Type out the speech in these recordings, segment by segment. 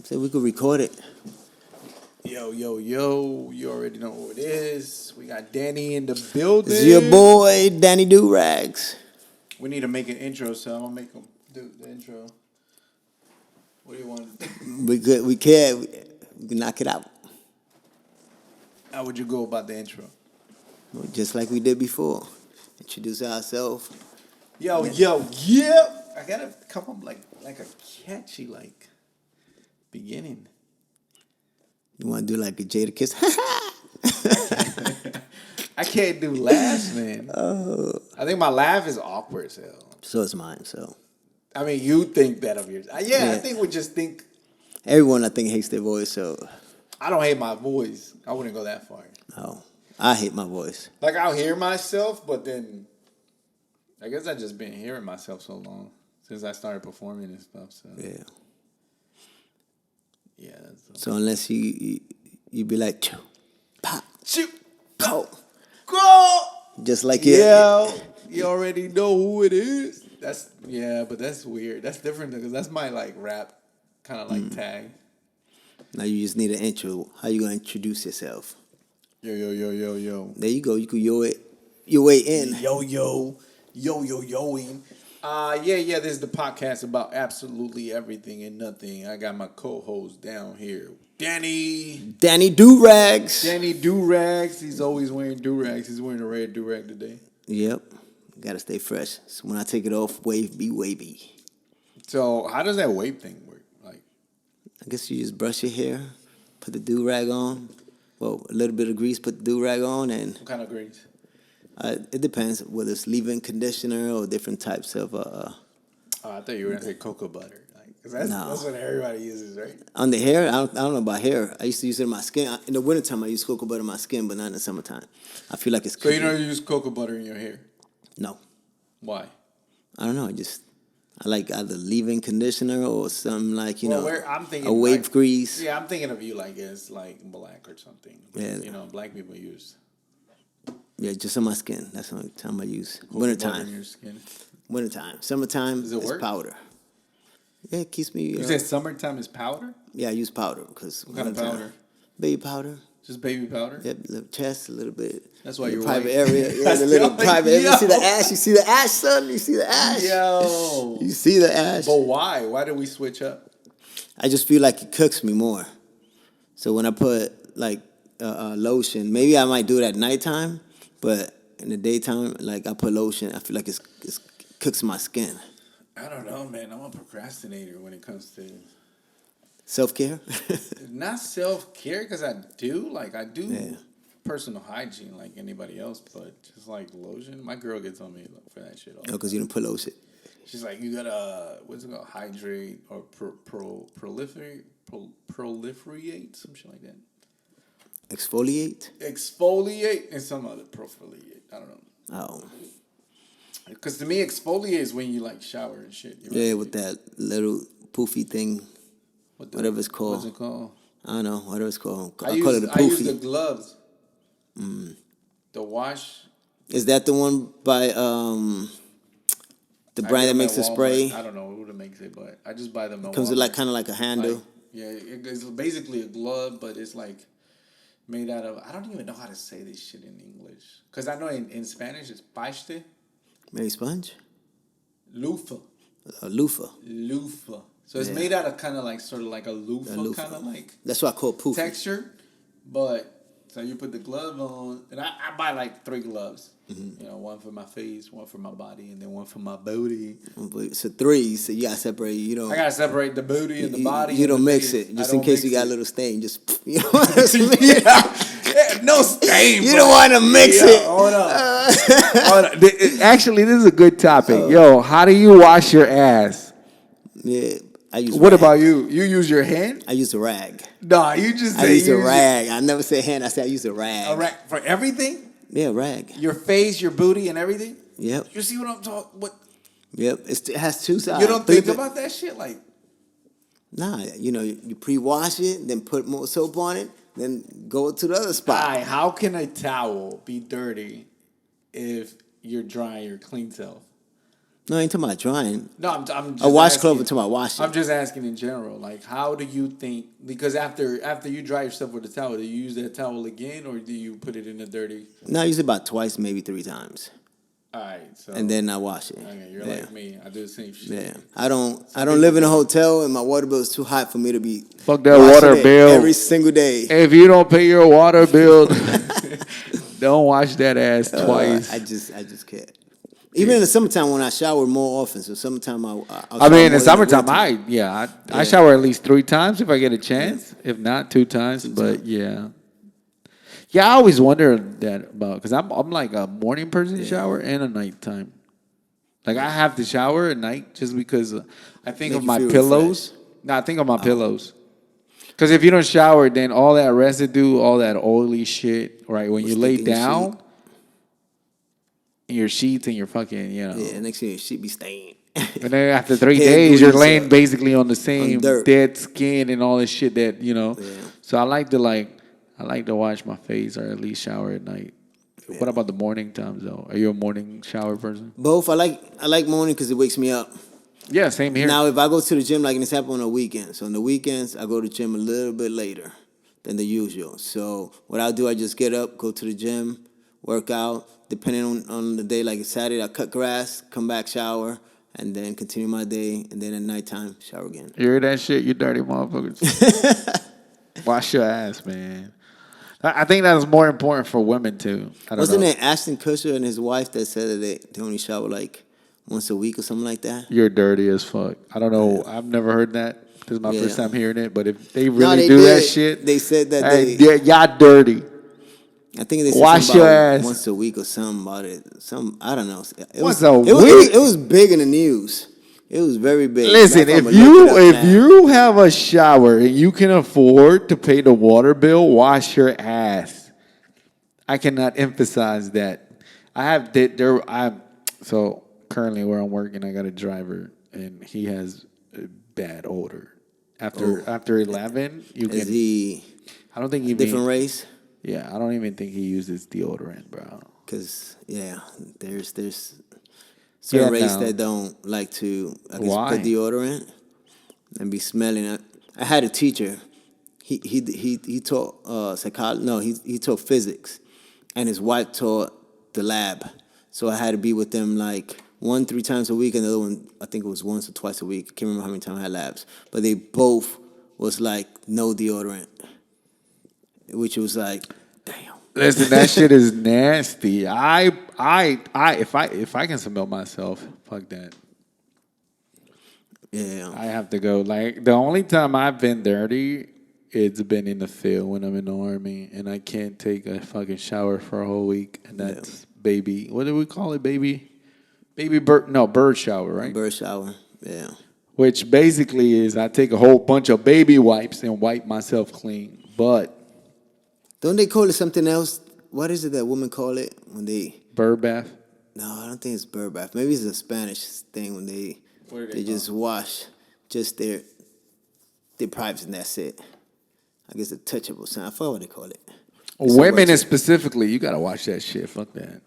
So we could record it. Yo, yo, yo. You already know who it is. We got Danny in the building. It's your boy, Danny Durags. We need to make an intro, so I'm going to make him do the intro. What do you want? We good. We can. We can knock it out. How would you go about the intro? Just like we did before. Introduce ourselves. Yo, yeah. I got to come up like a catchy, beginning. You want to do like a Jadakiss? I can't do laughs, man. I think my laugh is awkward as hell. So is mine. So I mean, you think that of yours. Yeah, I think we just think. Everyone, I think, hates their voice. So I don't hate my voice. I wouldn't go that far. oh, I hate my voice. Like, I'll hear myself, but then I guess I've just been hearing myself so long since I started performing and stuff. So Yeah. yeah. So unless you be like, chew, pop, Shoot, go, go. just like Yeah, you already know who it is. But that's weird. That's different because that's my rap kind of tag. Now you just need an intro. How you gonna introduce yourself? Yo, yo, yo, yo, yo. There you go. You could yo it your way in. Yoing. Yeah, this is the podcast about absolutely everything and nothing. I got my co-host down here, Danny Durags. Danny Durags. He's always wearing Durags. He's wearing a red Durag today. Yep. Gotta stay fresh. So when I take it off, wave be wavy. So how does that wave thing work? I guess you just brush your hair, put the do-rag on. Well, a little bit of grease, put the do-rag on, and What kind of grease? it depends whether it's leave-in conditioner or different types of. I thought you were gonna say cocoa butter. Cause that's what everybody uses, right? On the hair, I don't know about hair. I used to use it in my skin. In the wintertime, I use cocoa butter in my skin, but not in the summertime. I feel like it's. So you don't use cocoa butter in your hair? No. Why? I don't know. I like either leave-in conditioner or something like, I'm thinking a wave grease. Yeah, I'm thinking of you like it's like black or something. Yeah. Black people use Yeah, just on my skin. That's the only time I use. cocoa butter in Wintertime. your skin. Wintertime. Summertime Does it is work? powder. Yeah, it keeps me. You said summertime is powder? Yeah, I use powder because. What kind of powder? Baby powder. Just baby powder? Yep, little chest, a little bit. That's why in the you're private white. area. Yeah, That's the little the- private area. yo. You see the ash? You see the ash, son? You see the ash? Yo. You see the ash? But why? Why did we switch up? I just feel like it cooks me more. So when I put lotion, maybe I might do it at nighttime, but in the daytime, I put lotion, I feel like it cooks my skin. I don't know, man. I'm a procrastinator when it comes to Self-care? not self-care because I do. I do Yeah. personal hygiene like anybody else, but just like lotion. My girl gets on me for that shit all the No, because you don't put lotion. She's like, you gotta, what's it called? Hydrate or proliferate, some shit like that. Exfoliate? Exfoliate and some other proliferate. I don't know. Oh. Because to me, exfoliate is when you shower and shit. Yeah, with that little poofy thing. Whatever it's called. What's it called? I don't know. Whatever it's called. I call it a I use the poofy. gloves. The wash. Is that the one by the I get brand that them makes at the Walmart. spray? I don't know who makes it, but I just buy them at Comes with Walmart. kind of like a handle. It's basically a glove, but it's made out of. I don't even know how to say this shit in English because I know in Spanish it's paste, Mary sponge? loofah, A loofah. loofah. So it's Yeah. made out of kind of sort of like a loofah, loofah. kind of That's what I call poofy. texture, but so you put the glove on, and I buy 3 gloves. Mm-hmm. One for my face, one for my body, and then one for my booty. So 3, so you gotta separate. I gotta separate the booty and the body. You and don't the mix face. it, just I in don't case you mix got a it. little stain. Just you know what I mean? Yeah, no stain. You don't want to mix it. Hold on. Hold on. Actually, this is a good topic. Yo, how do you wash your ass? Yeah, I use. What rag. about you? You use your hand? I use a rag. Nah, you just I say use a use rag. I never say hand. I say I use a rag. A rag for everything? Yeah, rag. Your face, your booty, and everything? Yep. You see what I'm talking? What? Yep. It has 2 sides. You don't think about that shit? Nah, you pre-wash it, then put more soap on it, then go to the other spot. How can a towel be dirty if you're drying your clean self? No, I ain't talking about drying. No, I'm just A washcloth, asking- I'm talking about washing. I'm just asking in general. Like, how do you think? Because after you dry yourself with a towel, do you use that towel again, or do you put it in a dirty? No, I use it about twice, maybe 3 times, All right, so and then I wash it. okay, you're yeah. like me. I do the same shit. Yeah, I don't live in a hotel, and my water bill is too hot for me to be Fuck that washing water it bill. every single day. If you don't pay your water bill, don't wash that ass twice. I just can't. Even in the summertime when I shower more often, so summertime I'll I shower mean, in more the than summertime, wintertime. I shower at least 3 times if I get a chance. If not, 2 times. But yeah, I always wonder that about because I'm like a morning person shower and a nighttime. Like I have to shower at night just because I think Make of you my feel pillows. refreshed. No, I think of my pillows. Because if you don't shower, then all that residue, all that oily shit, right? When Will you stick lay in your down, sheet. in your sheets and your fucking, Yeah, next thing your sheet be stained. And then after 3 Head days, you're grease, laying basically on the same dirt. dead skin and all this shit that Yeah. So I like to wash my face or at least shower at night. What about the morning times though? Are you a morning shower person? Both. I like morning because it wakes me up. Yeah, same here. Now, if I go to the gym, like this happen on the weekends. So on the weekends, I go to the gym a little bit later than the usual. So what I'll do, I just get up, go to the gym, work out. Depending on the day, like Saturday, I cut grass, come back, shower, and then continue my day. And then at nighttime, shower again. You hear that shit, you dirty motherfuckers? Wash your ass, man. I think that's more important for women too. I don't Wasn't know. it Ashton Kutcher and his wife that said that they only shower like once a week or something like that? You're dirty as fuck. I don't know. I've never heard that. This is my Yeah. first time hearing it. But if they really they do that did. shit, They said that hey, they. y'all dirty. I think they said Wash something your about ass. once a week or something about it. I don't know. It Once was, a it was, week? it was big in the news. It was very big. Listen, Matter of fact, if I'ma look it up you now. have a shower and you can afford to pay the water bill, wash your ass. I cannot emphasize that. So currently where I'm working, I got a driver and he has a bad odor. After 11, you Is can. he I don't think he different race? Yeah, I don't even think he uses deodorant, bro. Because there's certain Yeah, race no. that don't like to Why? put deodorant and be smelling it. I had a teacher. He taught psychology. No, he taught physics, and his wife taught the lab. So I had to be with them like 3 times a week, and the other one I think it was once or twice a week. I can't remember how many times I had labs, but they both was like no deodorant, which was like, damn. Listen, that shit is nasty. If I can smell myself, fuck that. Yeah. I have to go. Like the only time I've been dirty, it's been in the field when I'm in the army, and I can't take a fucking shower for a whole week, and that's baby. What do we call it, baby? Bird shower, right? Bird shower. Yeah. Which basically is I take a whole bunch of baby wipes and wipe myself clean. But Don't they call it something else? What is it that women call it when they? bird bath. No, I don't think it's bird bath. Maybe it's a Spanish thing when they What do they just wash just their privates and that's it. I guess a touchable sign. I forgot what they call it. Women is specifically, you gotta watch that shit. Fuck that.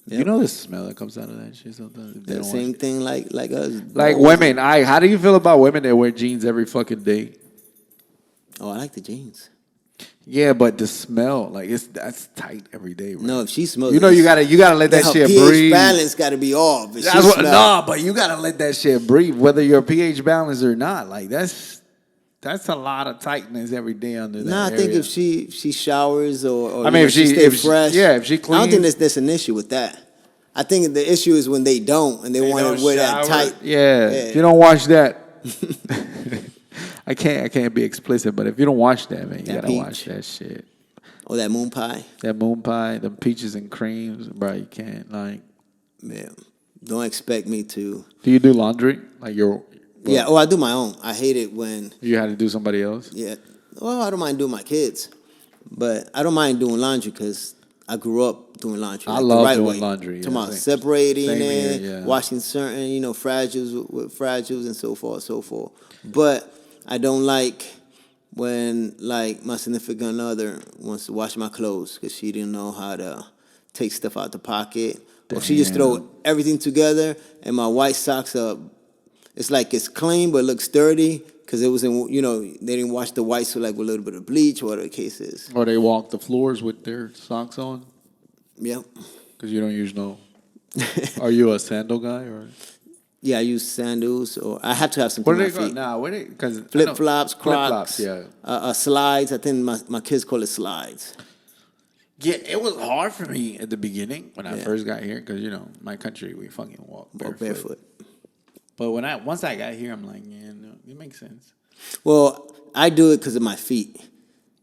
You Yep. know the smell that comes out of that shit sometimes. if they The don't same wash it. thing like us. Like balls. women, how do you feel about women that wear jeans every fucking day? Oh, I like the jeans. Yeah, but the smell, like that's tight every day. Bro. No, if she smells, You know you gotta let that her shit pH breathe. balance got to be off. If That's she what, smell- no, but you gotta let that shit breathe, whether your pH balanced or not. Like that's a lot of tightness every day under that. No, I think area. if she showers or I mean, if she she- stay if she- fresh, yeah, if she I don't think cleans- there's an issue with that. I think the issue is when they don't and they want don't to wear that shower. tight. Yeah, if you don't watch that, I can't be explicit, but if you don't watch that, man, you That gotta peach. watch that shit. Or that moon pie. That moon pie, them peaches and creams, bro. You can't like. Yeah. Don't expect me to. Do you do laundry? Like Yeah. Oh, I do my own. I hate it when. you had to do somebody else. Yeah. Well, I don't mind doing my kids, but I don't mind doing laundry because I grew up doing laundry. I like, love the right doing way. laundry, Talking yeah, about same- separating same it, here, yeah. washing certain, fragiles with fragiles and so forth, so forth. But I don't like when like my significant other wants to wash my clothes because she didn't know how to take stuff out the pocket Or she just throw Damn. everything together, and my white socks are, it's like it's clean but looks dirty because it was in, they didn't wash the whites with like with a little bit of bleach or whatever the case is. Or they walk the floors with their socks on Yep. because you don't use no. Are you a sandal guy or Yeah, I use sandals, or I have to have something what on do my they call? feet. Nah, what they because Flip flops, Crocs, yeah. Slides. I think my kids call it slides. Yeah, it was hard for me at the beginning when I Yeah. first got here because my country we fucking walk Or barefoot. But once I got here, I'm like, yeah, no, it makes sense. Well, I do it because of my feet.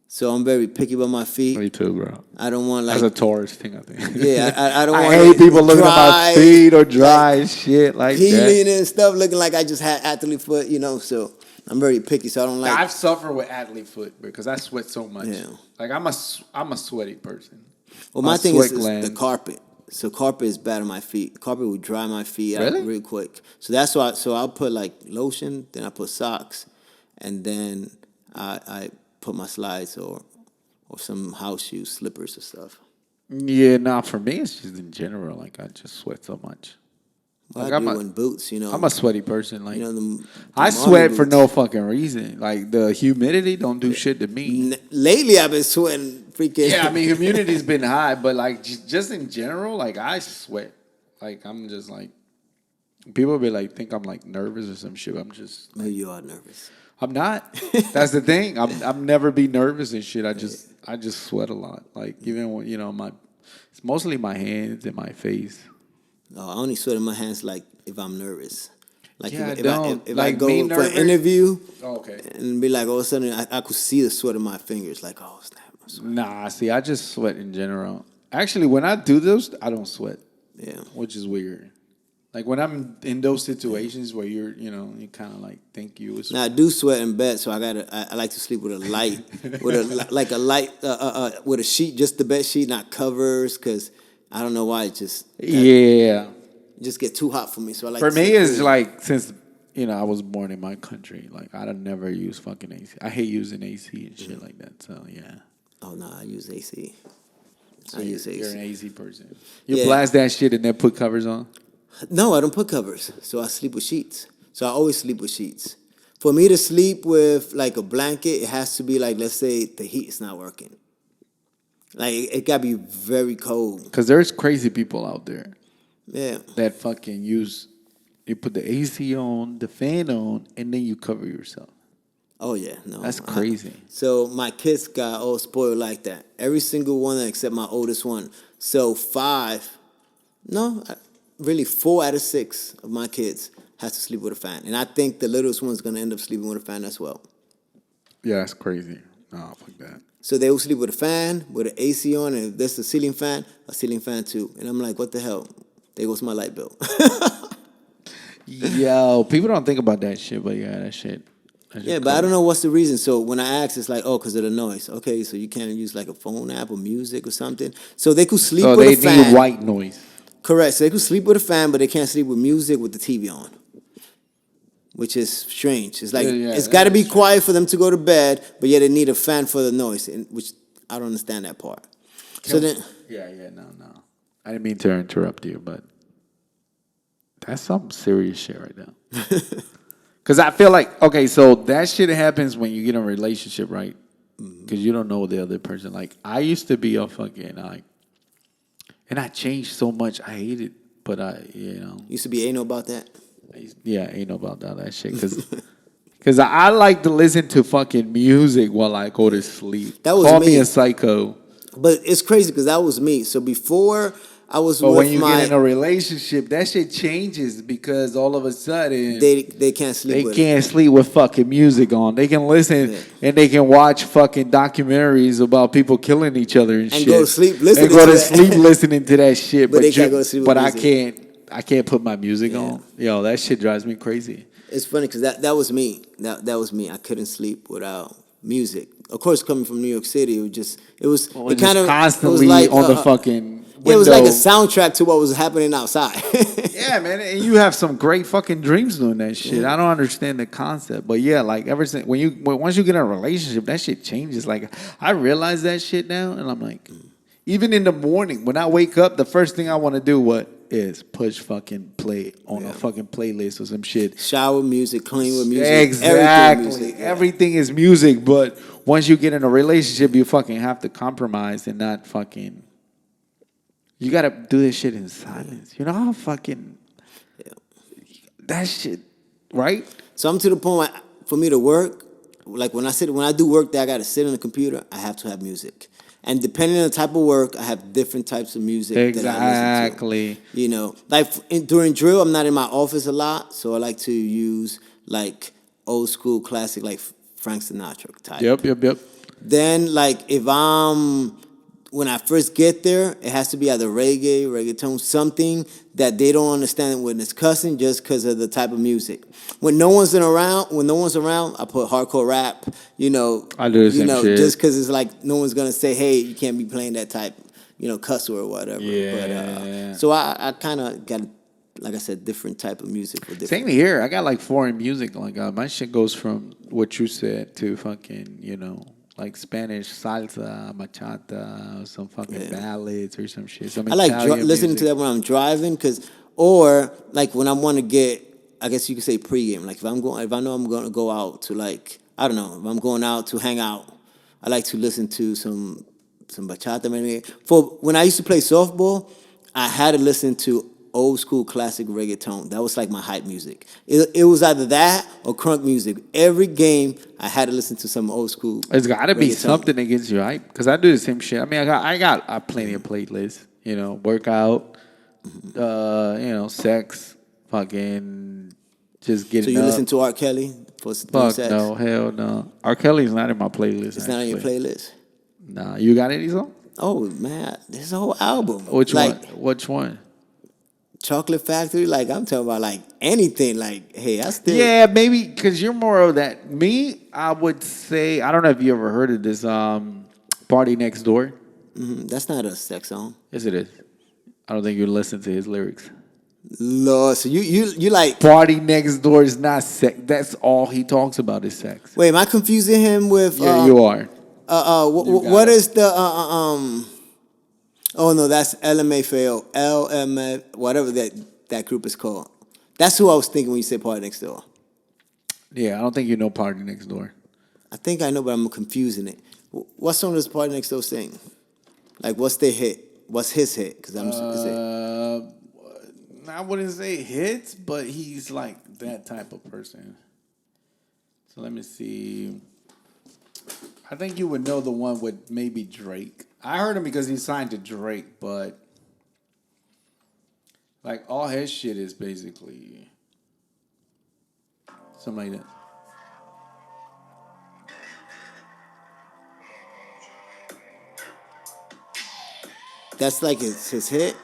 So I'm very picky about my feet. Me too, bro. I don't want That's like a Taurus thing, I think. yeah. I don't I want hate it people looking at my dry, feet or dry and shit like peeling that. and stuff, looking like I just had athlete foot. So I'm very picky. So I don't like. I've suffered with athlete foot because I sweat so much. Yeah. Like I'm a sweaty person. Well, my My thing is sweat the glands. carpet. So carpet is bad on my feet. Carpet would dry my feet out Really? real quick. So that's why. So I'll put like lotion, then I put socks, and then I put my slides or some house shoes, slippers or stuff. Yeah, nah, for me, it's just in general. Like, I just sweat so much. Well, Like, I I'm do a- in boots. I'm a sweaty person. Like, the I army sweat for boots. no fucking reason. Like, the humidity don't do shit to me. Lately, I've been sweating freaking. Yeah, I mean hummidity's been high, but like just in general, like I sweat. Like I'm just like People be like, think I'm like nervous or some shit. I'm just, Maybe you are nervous. I'm not. That's the thing. I'm never be nervous and shit. I just sweat a lot. Like, even when, it's mostly my hands and my face. I only sweat in my hands like if I'm nervous. Like Yeah, if, I don't. if Like, I go me for an nervous- interview Oh, okay. and be like all of a sudden I could see the sweat in my fingers. Like, oh snap, I'm sweating. Nah, see, I just sweat in general. Actually, when I do those, I don't sweat, Yeah. which is weird. Like, when I'm in those situations where you're, you kind of like think you was. Now I do sweat in bed, so I like to sleep with a light, like a light with a sheet, just the bed sheet, not covers, because I don't know why it Yeah. just get too hot for me. So I like For to me, sleep it's cool. like, since, I was born in my country, like, I don't never use fucking AC. I hate using AC and shit like that, so, yeah. Oh no, I use AC. So I use you're an AC. AC person. You Yeah. blast that shit and then put covers on? No, I don't put covers. So I sleep with sheets. So I always sleep with sheets. For me to sleep with like a blanket, it has to be like, let's say the heat is not working. Like it gotta be very cold. Because there's crazy people out there Yeah. that fucking you put the AC on, the fan on, and then you cover yourself. Oh yeah, no. That's crazy. So my kids got all spoiled like that. Every single one except my oldest one. So really 4 out of 6 of my kids has to sleep with a fan. And I think the littlest one's gonna end up sleeping with a fan as well. Yeah, that's crazy. No, fuck that. So they will sleep with a fan, with an AC on, and if there's a ceiling fan too. And I'm like, what the hell? There goes my light bill. Yo, people don't think about that shit, but yeah, that shit. Yeah, but I don't know what's the reason. So when I ask, it's like, oh, because of the noise. Okay, so you can't use like a phone app or music or something. So they could sleep So with they a fan. need white noise. Correct. So they could sleep with a fan, but they can't sleep with music with the TV on, which is strange. It's like Yeah, it's that got to is be strange. quiet for them to go to bed, but yet they need a fan for the noise, which I don't understand that part. So then, Yeah, no. I didn't mean to interrupt you, but that's some serious shit right now. Because I feel like, okay, so that shit happens when you get in a relationship, right? Because you don't know the other person. Like, I used to be a fucking, like, and I changed so much. I hate it, but used to be anal about that. ain't know about that shit. Because I like to listen to fucking music while I go to sleep. That was Call me me. a psycho. But it's crazy because that was me. So before I was But with when you my, get in a relationship, that shit changes because all of a sudden they can't sleep they with can't sleep with fucking music on. They can listen Yeah. and they can watch fucking documentaries about people killing each other and shit. go to sleep listening and go to to that. sleep listening to that shit. But they can't go to sleep with But I music. can't put my music on. Yo, that shit drives me crazy. It's funny because that was me. That was me. I couldn't sleep without music. Of course, coming from New York City, it was It kind of constantly it was like, on the fucking window. it was like a soundtrack to what was happening outside. Yeah, man, and you have some great fucking dreams doing that shit. I don't understand the concept, but yeah, like ever since once you get in a relationship, that shit changes. Like I realize that shit now, and I'm like, Even in the morning, when I wake up, the first thing I want to do is push fucking play on a fucking playlist or some shit. Shower music, clean with music, Exactly. everything music. Yeah. Everything is music, but once you get in a relationship, you fucking have to compromise and not fucking. You gotta do this shit in silence. You know how fucking that shit, right? So I'm to the point where for me to work, like when I do work that I gotta sit on the computer, I have to have music. And depending on the type of work, I have different types of music that I listen Exactly. to. You know, like during drill, I'm not in my office a lot, so I like to use like old school classic, like Frank Sinatra type. Yep. Then, like, when I first get there, it has to be either reggae, reggaeton, something that they don't understand when it's cussing just because of the type of music. When no one's around, I put hardcore rap, I do the same shit. just because it's like no one's going to say, hey, you can't be playing that type, cuss or whatever. Yeah. But, so I kind of got, like I said, different type of music for different. Same here. I got like foreign music. Like my shit goes from what you said to fucking, like Spanish salsa, bachata, some fucking ballads or some shit. Some I like Italian listening music. to that when I'm driving, or like when I want to get, I guess you could say pregame. Like if I know I'm going to go out to like, I don't know, if I'm going out to hang out, I like to listen to some bachata maybe. For when I used to play softball, I had to listen to old school classic reggaeton. That was like my hype music. It was either that or crunk music. Every game I had to listen to some old school. It's got to be reggaeton. something that gets you hype. Because I do the same shit. I mean, I got plenty of playlists. Workout, sex, fucking just getting So you up. listen to R. Kelly for Fuck sex? no, hell no. R. Kelly's not in my playlist. It's not on your playlist? Nah, you got any song? Oh man, this whole album. Which like, one? Which one? Chocolate Factory, like I'm talking about like anything. Like, hey, I still Yeah, maybe because you're more of that. Me, I would say I don't know if you ever heard of this. Party Next Door. That's not a sex song. Yes, it is. I don't think you listen to his lyrics. Lord, so you like? Party Next Door is not sex. That's all he talks about is sex. Wait, am I confusing him with? Yeah, you are. What is the Oh no, that's LMFAO, LMF, whatever that group is called. That's who I was thinking when you said Party Next Door. Yeah, I don't think you know Party Next Door. I think I know, but I'm confusing it. What song does Party Next Door sing? Like, what's their hit? What's his hit? Because I wouldn't say hits, but he's like that type of person. So let me see. I think you would know the one with maybe Drake. I heard him because he's signed to Drake, but like all his shit is basically something like that. that's like his hit.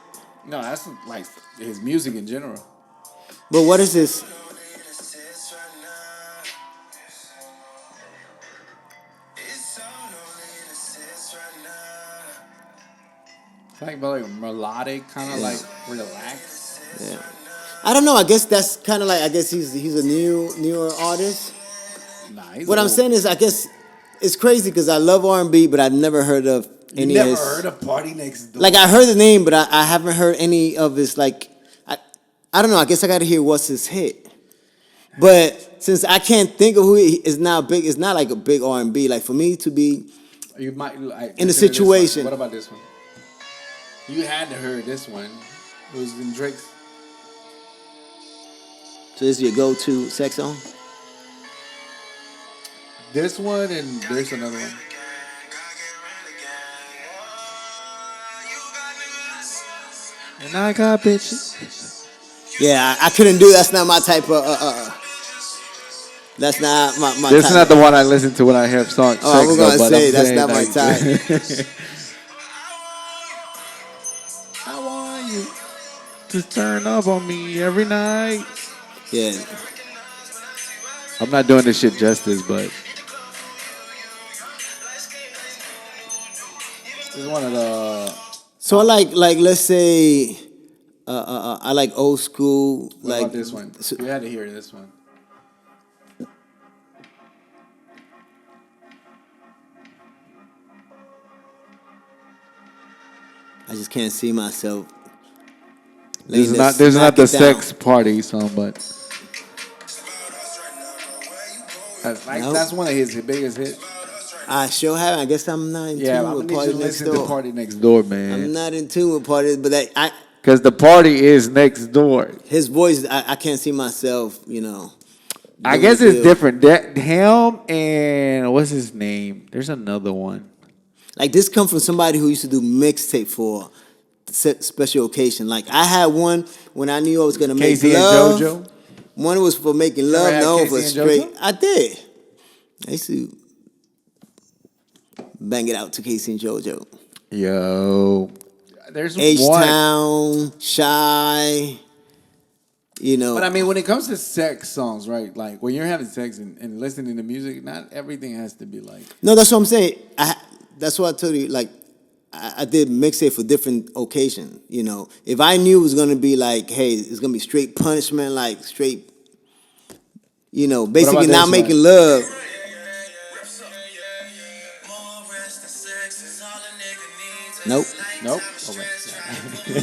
No, that's like his music in general. But what is this? It's like very melodic, kind of like relaxed. Yeah. I don't know. I guess that's kind of like, I guess he's a newer artist. Nah, he's What I'm old. saying is, I guess it's crazy because I love R&B, but I've never heard of You any never of his. heard of Party Next Door? Like I heard the name, but I haven't heard any of his like. I don't know. I guess I got to hear what's his hit. But since I can't think of who he is not big, it's not like a big R&B. Like for me to be You might like, in a listen to this one. situation. What about this one? You had to hear this one. It was in Drake's. So this is your go-to sex song? This one and there's another one. And I got bitches. Yeah, I couldn't do. That's not my type of. That's not my. This type. is not the one I listen to when I have songs. Oh, I was gonna say that's not my type. I want you to turn up on me every night. Yeah. I'm not doing this shit justice, but this is one of the. So I like let's say, I like old school. What like about this one? so- You had to hear this one. I just can't see myself. This laying is there, not this is smack not the it down. sex party song, but Nope. that's one of his biggest hits. I sure have. I guess I'm not in Yeah, tune I'm with gonna need you Party to Next listen to Door. Party Next Door, I'm man. not in tune with Party, but Because the party is next door. his voice, I can't see myself, I doing guess the it's deal. different. That him and what's his name? There's another one. Like this come from somebody who used to do mixtape for special occasion. Like I had one when I knew I was gonna make Casey and love. JoJo. One was for making You ever love. had No, Casey for and straight. JoJo? I did. I used to bang it out to Casey and JoJo. Yo, there's H one. Town, Shy. But I mean, when it comes to sex songs, right? Like when you're having sex and listening to music, not everything has to be like. No, that's what I'm saying. That's what I told you. Like, I did mixtape for different occasion. If I knew it was gonna be like, hey, it's gonna be straight punishment, like straight, basically about not this making one? love. Nope. Nope.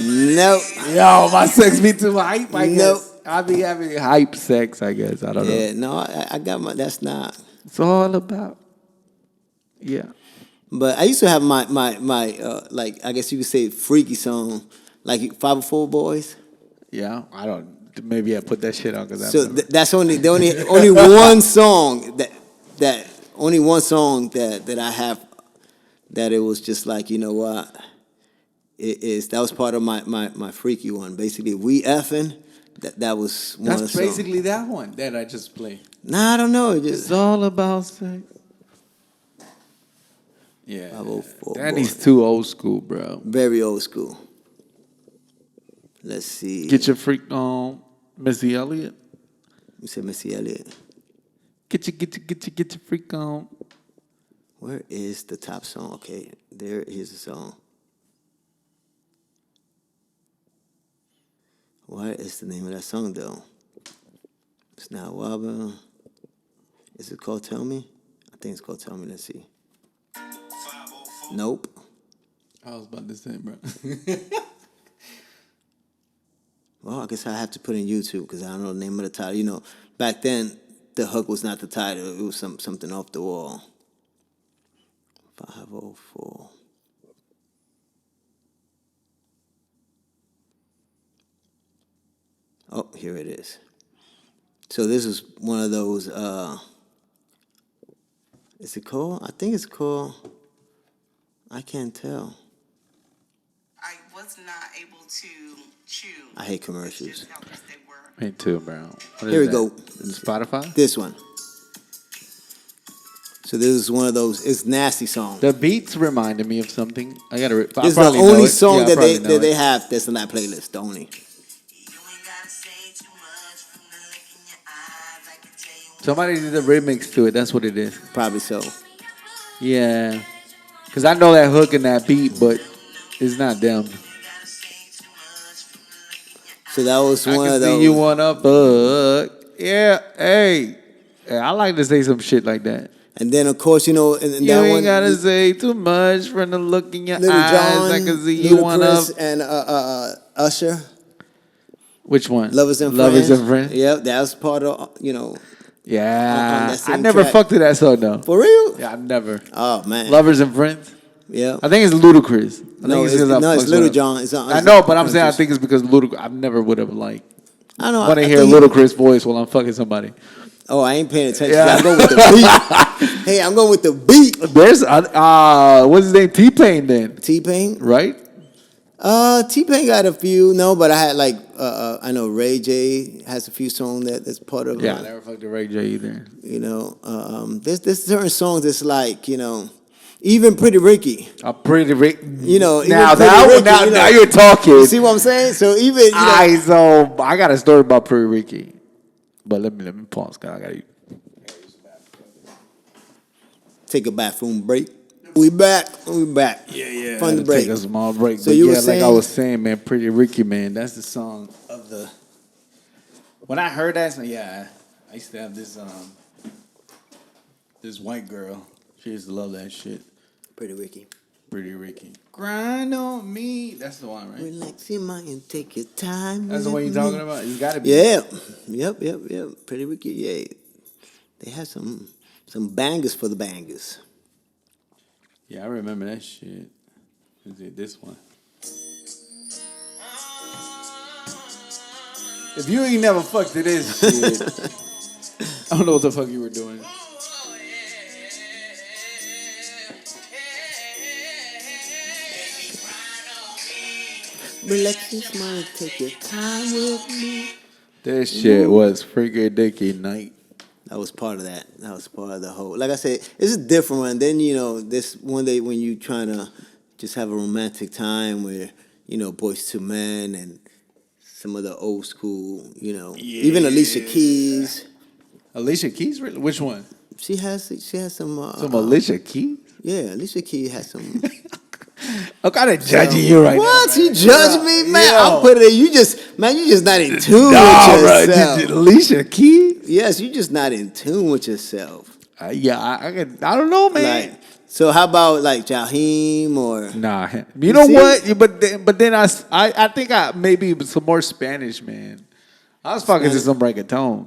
Nope. Yo, my sex be too hype. I Nope. guess I be having hype sex. I guess I don't know. Yeah, no, I got my. That's not. It's all about. Yeah. But I used to have my like I guess you could say freaky song, like 504 Boys. Yeah. I don't. Maybe I put that shit on because So that's only one song that only one song that I have that it was just like, you know what, that was part of my freaky one. Basically, we effing, that was one of the that's songs. basically that one that I just played. Nah, I don't know. It It's just all about sex. Yeah. 504 Danny's Boys. too old school, bro. Very old school. Let's see. Get your freak on, Missy Elliott. You said Missy Elliott. Get your freak on. Where is the top song? Okay, there is the song. What is the name of that song though? It's not Wabba. Is it called Tell Me? I think it's called Tell Me. Let's see. Nope. I was about to say, bro. Well, I guess I have to put in YouTube because I don't know the name of the title. Back then the hook was not the title. It was something off the wall. 504. Oh, here it is. So this is one of those, is it called? I think it's called, I can't tell. I was not able to choose. I hate commercials. Just how much they were. Me too, bro. What Here is we go. that? Spotify? This one. So this is one of those, it's nasty songs. The beats reminded me of something. I gotta. This is the only song that they have that's on that playlist, the only. You ain't gotta say too much from the look in your eyes. I can tell you Somebody did a remix to it. That's what it is. Probably so. Yeah, because I know that hook and that beat, but it's not them. So that was I one can of see those. you wanna fuck. Yeah, hey. I like to say some shit like that. And then of course, and You that ain't one, gotta say too much from the look in your Little eyes. John, I can see you wanna. Ludacris, and Usher, Which one? Lovers and Lovers Friends. and Friends. Yep, that was part of Yeah, on that I same never track. fucked to that song though. For real. Yeah, I never. Oh man. Lovers and Friends. Yeah. I think it's Ludacris. I No, think it's, because I no, it's fucks Little with him. John. It's on, I know, but I'm saying I think it's because Ludacris. I never would have I know. want to I hear think Ludacris' voice while I'm fucking somebody. Oh, I ain't paying attention. Yeah. I'm going with the beat. Hey, I'm going with the beat. There's what's his name? T-Pain then, T-Pain. right? T-Pain got a few. No, but I had like I know Ray J has a few songs that's part of. Yeah, I never fucked with Ray J either. There's certain songs that's like even Pretty Ricky. Pretty Rick. Even Now Pretty that Ricky, one, now you're talking. You see what I'm saying? So even I got a story about Pretty Ricky, but let me pause. 'Cause I gotta. take a bathroom break. We back. Yeah. From the Had to break. Take a small break. So But you were like I saying- was saying, man, Pretty Ricky, man, that's the song of the. When I heard that, I used to have this white girl. She used to love that shit. Pretty Ricky. Pretty Ricky. Grind on me. That's the one, right? Relax your mind and take your time. That's the one you're talking about? It's got to be. Yeah. Yep. Pretty Ricky, yeah. They had some bangers for the bangers. Yeah, I remember that shit. Is it this one? If you ain't never fucked to this shit, I don't know what the fuck you were doing. Relax your mind and take your time with me. That shit was freaking Dicky night. That was part of that. That was part of the whole. Like I said, it's a different one. Then this one day when you trying to just have a romantic time where Boyz II Men and some of the old school, even Alicia Keys. Alicia Keys? Which one? She has some. Some Alicia Keys? Yeah, Alicia Keys has some. I'm kind of judging you right What? now. You judge me, man? Yo. I'll put it in. You just not in tune Nah, with bro. yourself. Alicia Keys? Yes, you just not in tune with yourself. Yeah, I don't know, man. Like, so how about like Jaheim or? Nah, you know see? what? But then I think I maybe some more Spanish, man. I was fucking to some reggaeton.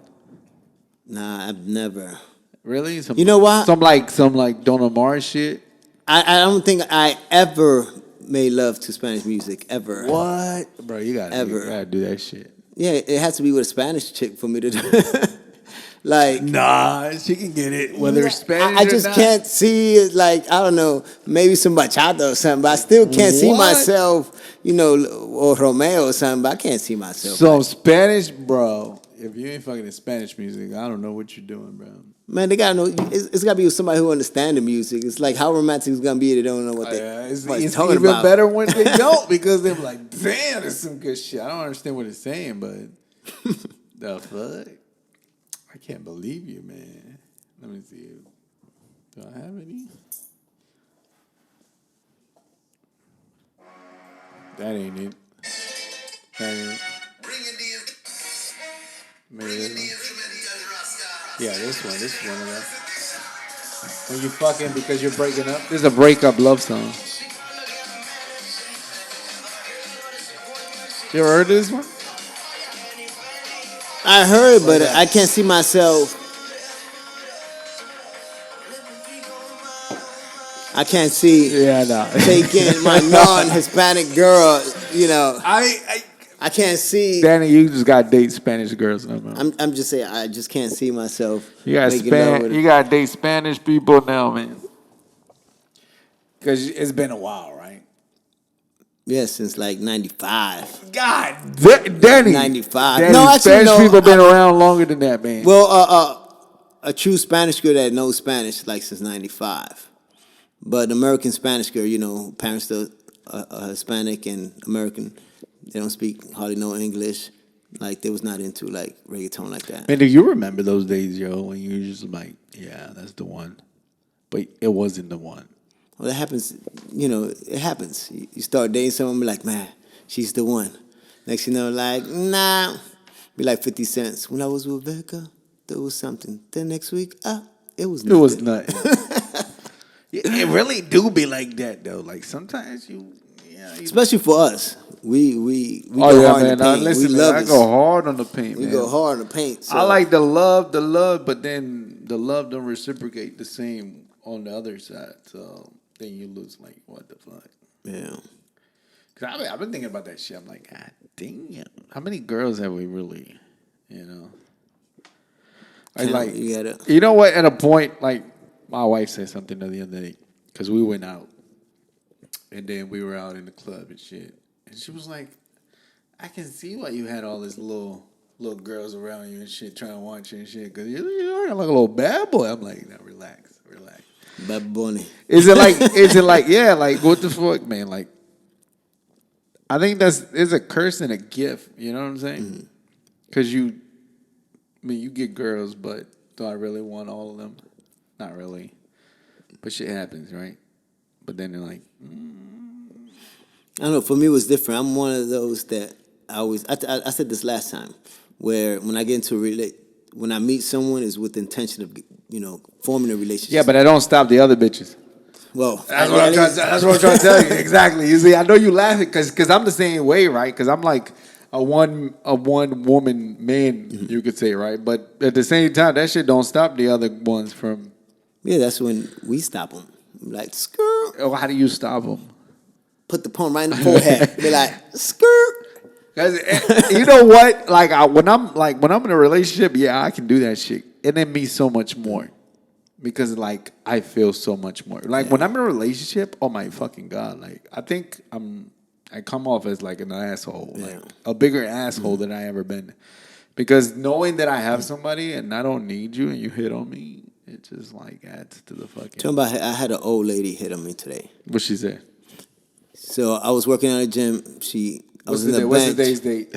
Nah, I've never. Really? Some, You know what? Some like Don Omar shit. I don't think I ever made love to Spanish music ever. What, bro? You Ever. gotta do that shit. Yeah, it has to be with a Spanish chick for me to do. Like, Nah, she can get it whether it's Spanish. I just can't see it. Like, I don't know, maybe some bachata or something. But I still can't see What? myself. Or Romeo or something. But I can't see myself. Some Spanish, bro. If you ain't fucking in Spanish music, I don't know what you're doing, bro. Man, they gotta know. It's gotta be with somebody who understands the music. It's like how romantic it's gonna be. They don't know what It's what even about. better when they don't because they're like, damn, there's some good shit. I don't understand what it's saying, but the fuck? I can't believe you, man. Let me see. Do I have any? That ain't it. That ain't it. Maybe this one. Yeah, this one. This is one of them. When you fucking because you're breaking up. This is a breakup love song. You ever heard this one? I heard, but I can't see myself. I can't see Yeah, no. taking my non-Hispanic girl. I can't see. Danny, you just got to date Spanish girls now, man. I'm just saying. I just can't see myself. You got making love with you got to date Spanish people now, man. Because it's been a while, right? Yeah, since like '95. God, Danny. 95. Danny, No, actually, Spanish no, people been around longer than that, man. Well, a true Spanish girl that knows Spanish like since '95, but an American Spanish girl, parents still are Hispanic and American. They don't speak hardly no English. Like they was not into like reggaeton like that. Man, do you remember those days, yo, when you were just like, yeah, that's the one. But it wasn't the one. Well, that happens. It happens. You start dating someone, be like, man, she's the one. Next, like, nah. Be like 50 cents. When I was with Becca, there was something. Then next week, it was nothing. It was nothing. It really do be like that, though. Like sometimes you Especially for us. We oh go yeah, hard in man. the paint. Listen, we man, love I it. go hard on the paint, We man. go hard in the paint. So. I like the love, but then the love don't reciprocate the same on the other side. So then you lose. Like, what the fuck? Yeah. Cause I've been thinking about that shit. I'm like, God damn, how many girls have we really? I like. You know what? At a point, like my wife said something the other day because we went out, and then we were out in the club and shit, and she was like, I can see why you had all this little girls around you and shit trying to watch you and shit because you're like a little bad boy. I'm like, no, relax. Bad Bunny. Is it like yeah, like what the fuck, man? Like, I think it's a curse and a gift. You know what I'm saying? Because you get girls, but do I really want all of them? Not really. But shit happens, right? But then they're like, I don't know. For me, it was different. I'm one of those that I said this last time, where when I get into when I meet someone, is with the intention of forming a relationship. yeah, but I don't stop the other bitches. Well, That's what I'm trying. That's what I'm trying to tell you. Exactly. You see, I know you laughing because I'm the same way, right? Because I'm like a one woman man, you could say, right? But at the same time, that shit don't stop the other ones from. Yeah, that's when we stop them. Like, skirt. Oh, how do you stop them? Put the palm right in the forehead. Be like, skirt. Because you know what? Like when I'm in a relationship, yeah, I can do that shit, and it means so much more. Because like I feel so much more. Like when I'm in a relationship, oh my fucking god! Like I think I come off as like an asshole, like a bigger asshole than I ever been. Because knowing that I have somebody and I don't need you and you hit on me, it just like adds to the fucking. Tell me about, I had an old lady hit on me today. What she say? So I was working at a gym. I was in the bench. What's the day's date?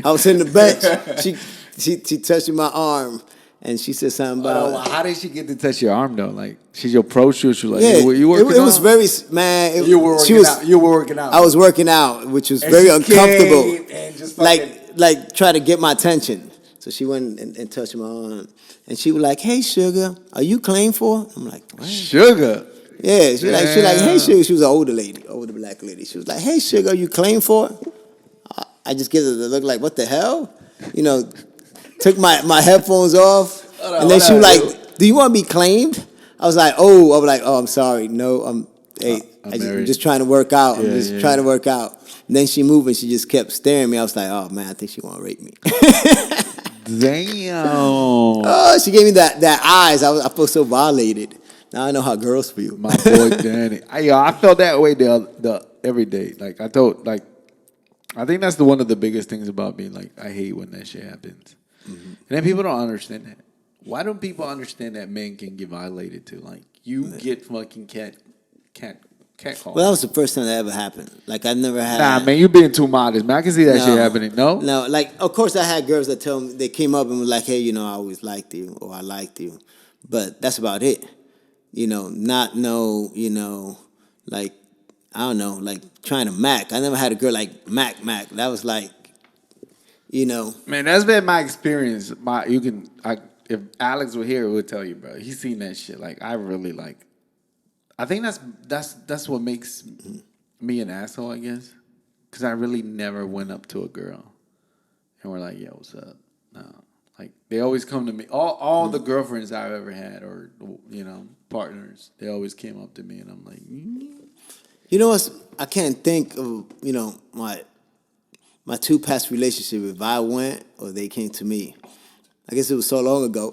I was in the bench. She touched my arm, and she said something about. How did she get to touch your arm though? Like she approached you, she was like, Yeah, "You working it was out?" very man. You were working out. You were working out. I was working out, which was And very she uncomfortable. came and just fucking- Like try to get my attention. So she went and touched my arm, and she was like, "Hey, sugar, are you claimed for?" I'm like, "What?" Sugar. Yeah, she like, "Hey, Damn. sugar." She was an older black lady. She was like, "Hey, sugar, are you claimed for?" I just give her the look like, "What the hell?" You know, took my headphones off, and then she was like, "Do you want to be claimed?" I was like, "Oh, I'm sorry. No, I'm married. just trying to work out. I'm Yeah, just yeah, trying to work out." And then she moved and she just kept staring at me. I was like, "Oh man, I think she want to rape me." Damn. Oh, she gave me that eyes. I feel so violated. Now I know how girls feel. My boy Danny. I felt that way the every day. Like I think that's one of the biggest things about me. Like I hate when that shit happens. And then people don't understand that. Why don't people understand that men can get violated too? Like you get fucking cat called. Well, that was the first time that ever happened. Like I never had. Nah, man, you being too modest, man. I can see that shit happening. No, No, like of course I had girls that tell me they came up and were like, "Hey, you know, I always liked you," or "I liked you," but that's about it. You know, not no, you know, like I don't know, like trying to mac. I never had a girl like mac. That was like, you know, man, that's been my experience. If Alex were here, he would tell you, bro. He's seen that shit. Like I really like. I think that's what makes me an asshole, I guess, because I really never went up to a girl and we're like, "Yo, what's up?" No, like they always come to me. All the girlfriends I've ever had, or you know, partners, they always came up to me, and I'm like, you know what? I can't think of my two past relationships if I went or they came to me. I guess it was so long ago.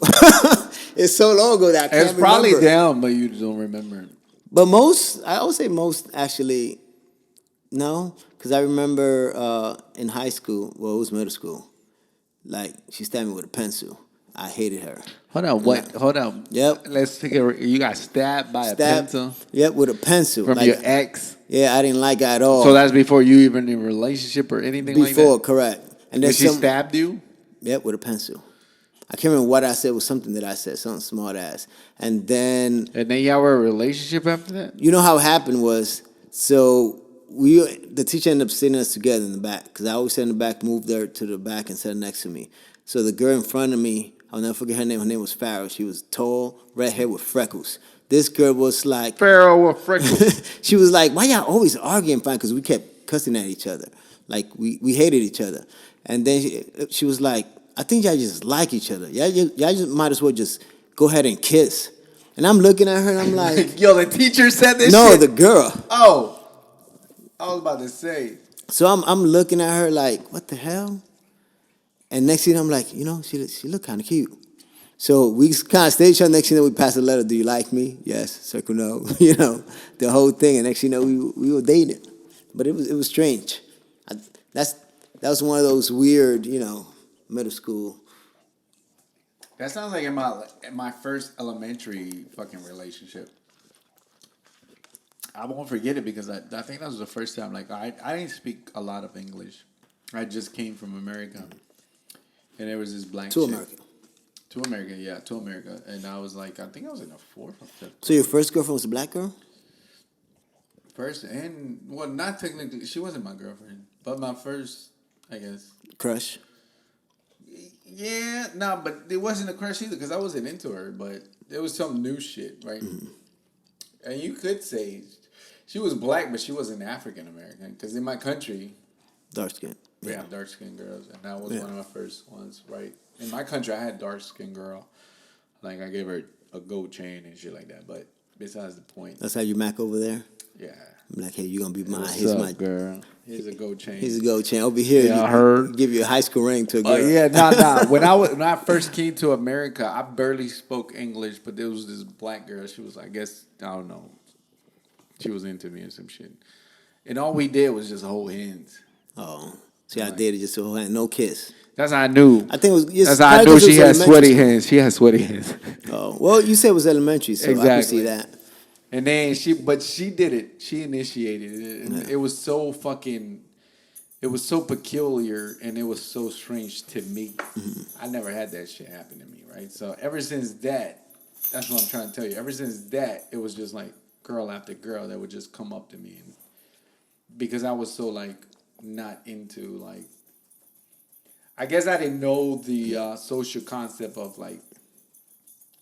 It's so long ago that I can't It's probably remember. them, but you just don't remember. But I would say most actually, no, because I remember in high school, well, it was middle school, like she stabbed me with a pencil. I hated her. Hold on, what? Hold on. Yep. Let's take it. You got stabbed by a pencil Yep, with a pencil. from like, your ex. Yeah, I didn't like her at all. So that's before you even in a relationship or anything like that. before, correct. And then And she stabbed you. Yep, with a pencil. I can't remember what I said. It was something that I said, something smart ass. And then And then y'all were in a relationship after that. you know how it happened was, so the teacher ended up sitting us together in the back because I always sat in the back, moved her to the back and sat next to me. So the girl in front of me, I'll never forget her name. Her name was Farrah. She was tall, red hair with freckles. This girl was like, Pharaoh with freckles. she was like, why y'all always arguing? Fine, because we kept cussing at each other. Like we hated each other. And then she was like, I think y'all just like each other. Y'all just might as well just go ahead and kiss. And I'm looking at her and I'm like, Yo, the teacher said this. no, shit? the girl. Oh, I was about to say. So I'm looking at her like, what the hell? And next thing I'm like, you know, she look kind of cute. So we kind of stayed each other. Next thing you know, we passed a letter. Do you like me? Yes. Circle no. You know, the whole thing. And next thing you know, we were dating. But it was strange. That was one of those weird, you know, middle school. That sounds like in my first elementary fucking relationship. I won't forget it because I think that was the first time. Like I didn't speak a lot of English. I just came from America, and there was this black To chick. America. To America, and I was like, I think I was in a fourth or fifth. So your first girlfriend was a black girl? First, and well, not technically, she wasn't my girlfriend, but my first, I guess. Crush? Yeah, nah, but it wasn't a crush either because I wasn't into her, but it was some new shit, right? And you could say she was black, but she wasn't African American. Because in my country, Dark skin. we have dark skinned girls, and that was Yeah. one of my first ones. Right in my country, I had dark skinned girl. Like I gave her a gold chain and shit like that. But besides the point, That's how you mac over there. yeah, I'm like, hey, you gonna be mine. What's Here's up, my. girl? here's a gold chain. Here's a gold chain over here. Yeah, I you, heard. Give you a high school ring to a girl. Oh yeah, nah. When I first came to America, I barely spoke English, but there was this black girl. She was, I guess, I don't know. She was into me or some shit, and all we did was just hold hands. Oh, see, I dated just to hold hand, no kiss. That's how I knew. I think it was. That's how I knew she had sweaty hands. She had sweaty hands. Oh, well, you said it was elementary, so I can see Exactly. that. And then she did it. She initiated it. And it was so fucking, it was so peculiar and it was so strange to me. I never had that shit happen to me, right? So ever since that, that's what I'm trying to tell you. Ever since that, it was just like girl after girl that would just come up to me. And because I was so like not into like, I guess I didn't know the social concept of like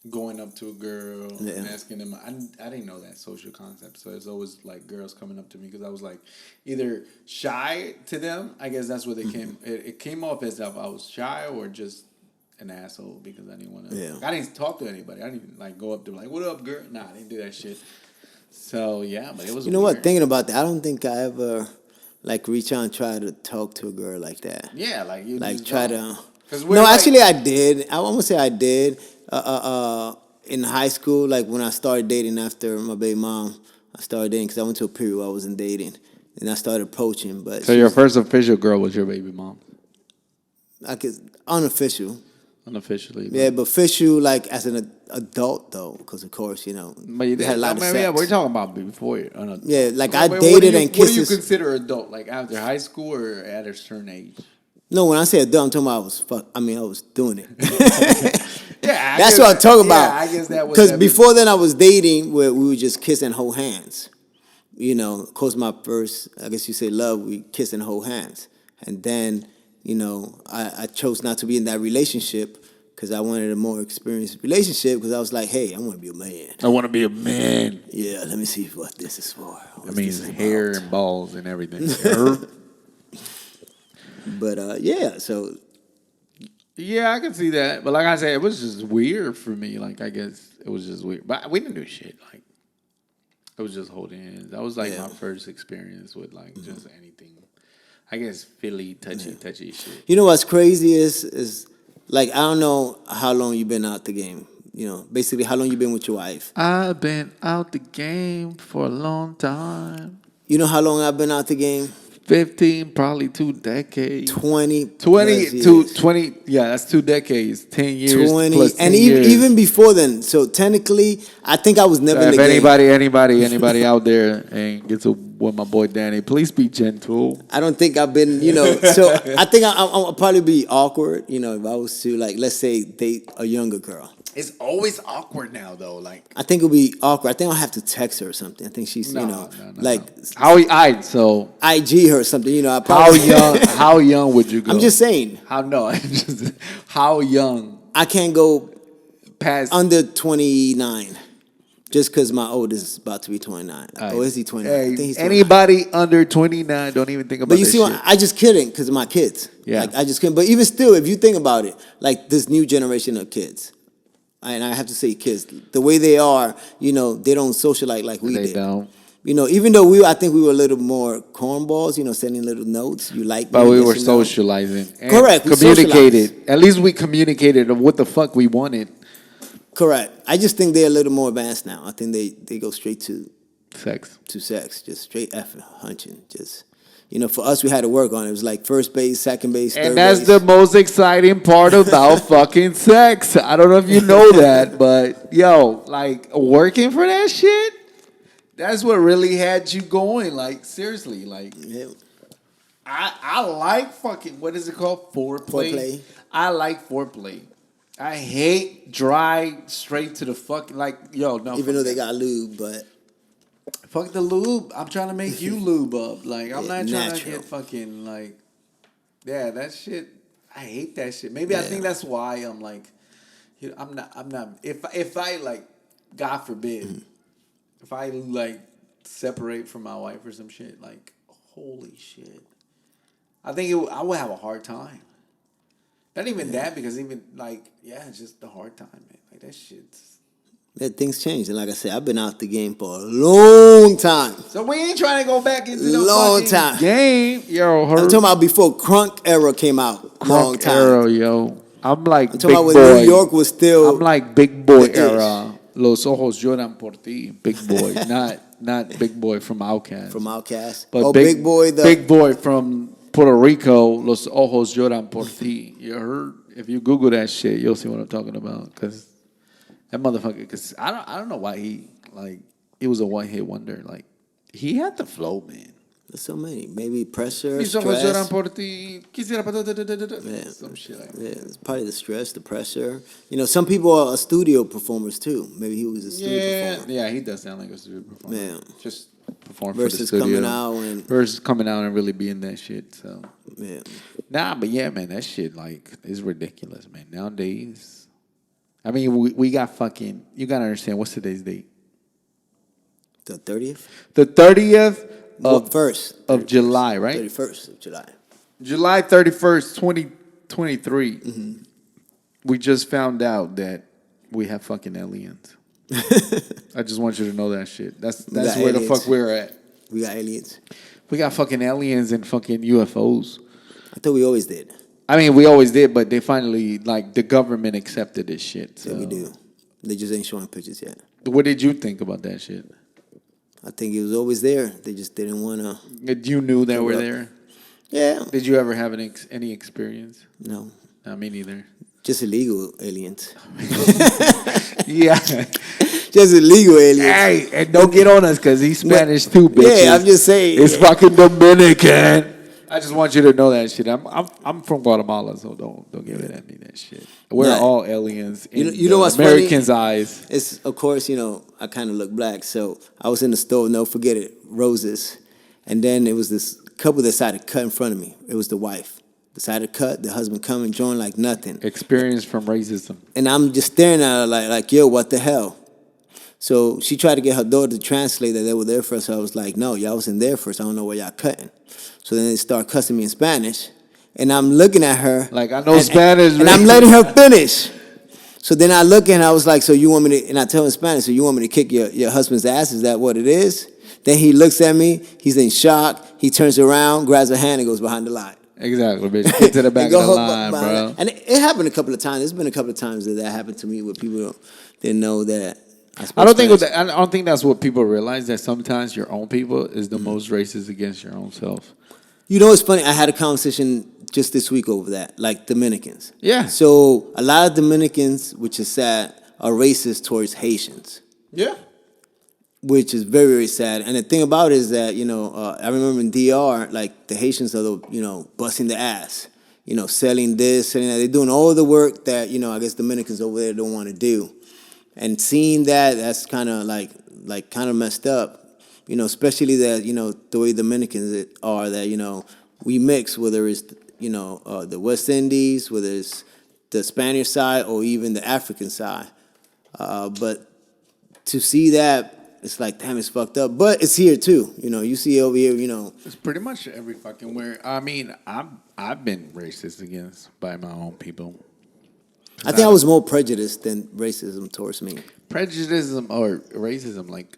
going up to a girl and asking them. I didn't know that social concept, so it's always like girls coming up to me because I was like either shy to them. I guess that's what they came. It came off as if I was shy or just an asshole because I didn't want to. Yeah. I didn't talk to anybody. I didn't like go up to them like, "What up, girl?" Nah, I didn't do that shit. So yeah, but it was. You know what? weird. Thinking about that, I don't think I ever like reach out and try to talk to a girl like that. Yeah, like you Like just try don't. to. 'Cause No, we're like- actually, I did. I want to say I did. In high school, like when I started dating after my baby mom, I started dating because I went to a period where I wasn't dating, and I started approaching. But So your first official girl was your baby mom, I could unofficial. unofficially. Yeah, but official like as an adult though, because of course we had a lot of sex. Yeah, we're talking about before. Yeah, like I What dated do you, and What do you kisses. consider adult? Like after high school or at a certain age? No, when I say adult, I'm talking about I was doing it. Yeah, That's what I'm talking about. Yeah, I guess that was Because that before then I was dating where we would just kiss and hold hands. You know, of course my first, I guess you say love, we kiss and hold hands. And then, I chose not to be in that relationship because I wanted a more experienced relationship because I was like, hey, I want to be a man. I want to be a man. Yeah, let me see what this is for. I What mean, this is hair about. and balls and everything. But yeah, so Yeah, I can see that. But like I said, it was just weird for me. Like, I guess it was just weird. But we didn't do shit. Like, it was just holding hands. That was like Yeah. my first experience with like just anything. I guess Philly touchy shit. you know what's crazy is like I don't know how long you've been out the game. Basically how long you been with your wife. I've been out the game for a long time. You know how long I've been out the game? 15, probably 2 decades. 20 20 plus to years. 20, yeah, that's 2 decades. 10 years 20 plus 10 and years. even before then. So technically, I think I was never in If the game. anybody out there and gets with my boy Danny, please be gentle. I don't think I've been, so I think I'll probably be awkward, if I was to like, let's say date a younger girl. It's always awkward now, though. Like, I think it'll be awkward. I think I'll have to text her or something. I think she's, no. like So IG her or something, I how probably, young? How young would you go? I'm just saying, How young? I can't go Past under 29 just because my oldest is about to be 29. Or is he 29? I Hey, think he's 29. anybody under 29, don't even think about But you this see, shit. I just kidding because of my kids. Yeah. Like I just kidding. But even still, if you think about it, like this new generation of kids, and I have to say kids, the way they are, they don't socialize like we They did. don't. Even though I think we were a little more cornballs, sending little notes. You like But me, we yes were or no. socializing. And Correct, we communicated. At least we communicated of what the fuck we wanted. Correct. I just think they're a little more advanced now. I think they go straight to Sex. sex, just straight effing hunching. Just for us, we had to work on it. It was like first base, second base, third And that's base. the most exciting part about fucking sex. I don't know if you know that, but yo, like working for that shit, that's what really had you going. Like seriously, like Yeah. I like fucking, what is it called? Foreplay. Foreplay. I like foreplay. I hate dry straight to the fucking, like, yo, no. Even though they got lube, but Fuck the lube. I'm trying to make you lube up. Like, I'm not trying to natural. get fucking, like, yeah, that shit. I hate that shit. Maybe I Yeah. think that's why I'm like, I'm not, if I like, God forbid, If I like separate from my wife or some shit, like holy shit, I think I would have a hard time. Not even that, because even like it's just the hard time, man. Like that shit's. Yeah, things change, and like I said, I've been out the game for a long time. So we ain't trying to go back into the Long fucking time. Game, yo, I'm her talking about before Crunk era came out. Long crunk time. era, yo. I'm like I'm big talking about when boy. New York was still. I'm like big boy the ish. era. Los ojos lloran por ti, big boy, not big boy from Outkast. From Outkast. But Big Boy. big boy from Puerto Rico. Los ojos lloran por ti. You heard? If you Google that shit, you'll see what I'm talking about. Cause that motherfucker. Cause I don't know why he was a one hit wonder. Like he had the flow, man. There's so many. Maybe pressure, Mis ojos lloran stress. por ti. Quisiera Yeah. some shit like that. Yeah, it's probably the stress, the pressure. You know, some people are studio performers too. Maybe he was a studio performer. Yeah, he does sound like a studio performer. Yeah. Just perform Versus for the studio. coming out and- versus coming out and really being that shit. So Yeah. nah, but yeah, man, that shit like is ridiculous, man. Nowadays, I mean, we got fucking. You gotta understand what's today's date? The 30th? The 30th of first. of July, right? 31st of July. July 31st, 2023. We just found out that we have fucking aliens. I just want you to know that shit. That's got where the aliens. fuck we're at. We got aliens. We got fucking aliens and fucking UFOs. I thought we always did. I mean, we always did, but they finally, like, the government accepted this shit. So. Yeah, we do. They just ain't showing pictures yet. What did you think about that shit? I think it was always there. They just didn't want to. You knew they were up. there? Yeah. Did you ever have any experience? No. No, me neither. Just illegal aliens. Yeah. Just illegal aliens. Hey, and don't get on us because he's Spanish too, bitch. Yeah, I'm just saying. It's fucking Dominican. I just want you to know that shit. I'm from Guatemala, so don't give it at me that shit. We're Nah. all aliens in You know the what's Americans' funny? eyes. It's, of course, you know, I kind of look black. So I was in the store, no, forget it, Roses. And then it was this couple that decided to cut in front of me. It was the wife. Decided to cut, the husband come and join like nothing. Experience from racism. And I'm just staring at her like, yo, what the hell? So she tried to get her daughter to translate that they were there first. So I was like, no, y'all wasn't there first. I don't know where y'all cutting. So then they start cussing me in Spanish. And I'm looking at her. Like, I know Spanish, And man. I'm letting her finish. So then I look and I was like, so you want me to, and I tell him in Spanish, so you want me to kick your husband's ass? Is that what it is? Then he looks at me. He's in shock. He turns around, grabs her hand, and goes behind the line. Exactly, bitch. Get to the back And of go the hook line, behind bro. the- And it happened a couple of times. There's been a couple of times that happened to me where people didn't know that. I don't think that's what people realize, that sometimes your own people is the most racist against your own self. You know, it's funny. I had a conversation just this week over that, like Dominicans. Yeah. So a lot of Dominicans, which is sad, are racist towards Haitians, Yeah. which is very, very sad. And the thing about it is that, you know, I remember in DR, like the Haitians are, busting the ass, selling this, selling that. They're doing all the work that, I guess Dominicans over there don't want to do. And seeing that, that's kind of like kind of messed up, especially that, the way Dominicans are, that, we mix, whether it's, the West Indies, whether it's the Spanish side or even the African side. But to see that, it's like, damn, it's fucked up. But it's here too. You see over here, It's pretty much every fucking where. I mean, I've been racist against by my own people. I think I was more prejudiced than racism towards me. Prejudice or racism, like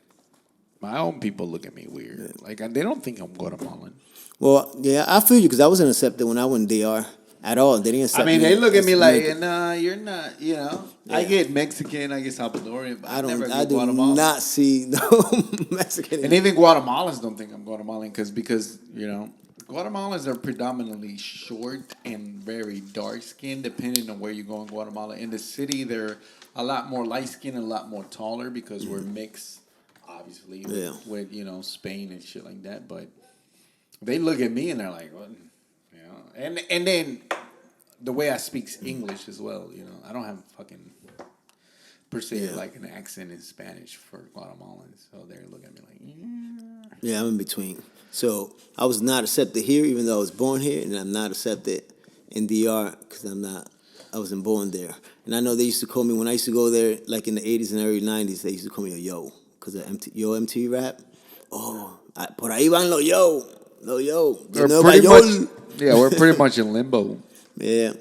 my own people look at me weird. Like they don't think I'm Guatemalan. Well, yeah, I feel you because I wasn't accepted when I went DR at all. They didn't accept I mean, me they look at as me like, Dominican. nah, you're not. I get Mexican, I get Salvadorian, but I never I get do Guatemalan. not see no Mexican. And even Guatemalans don't think I'm Guatemalan because Guatemalans are predominantly short and very dark skinned, depending on where you go in Guatemala. In the city, they're a lot more light skinned and a lot more taller because we're mixed, obviously, with Spain and shit like that. But they look at me and they're like, what? And then the way I speak English as well, I don't have fucking per se like an accent in Spanish for Guatemalans, so they look at me like, Yeah, I'm in between. So I was not accepted here, even though I was born here, and I'm not accepted in DR because I wasn't born there. And I know they used to call me, when I used to go there, like in the 80s and early 90s, they used to call me a yo, because of Yo MTV Rap. Oh, por ahí van los yo. Los yo. De We're Nueva pretty York. much, yeah, we're pretty much in limbo. Yeah.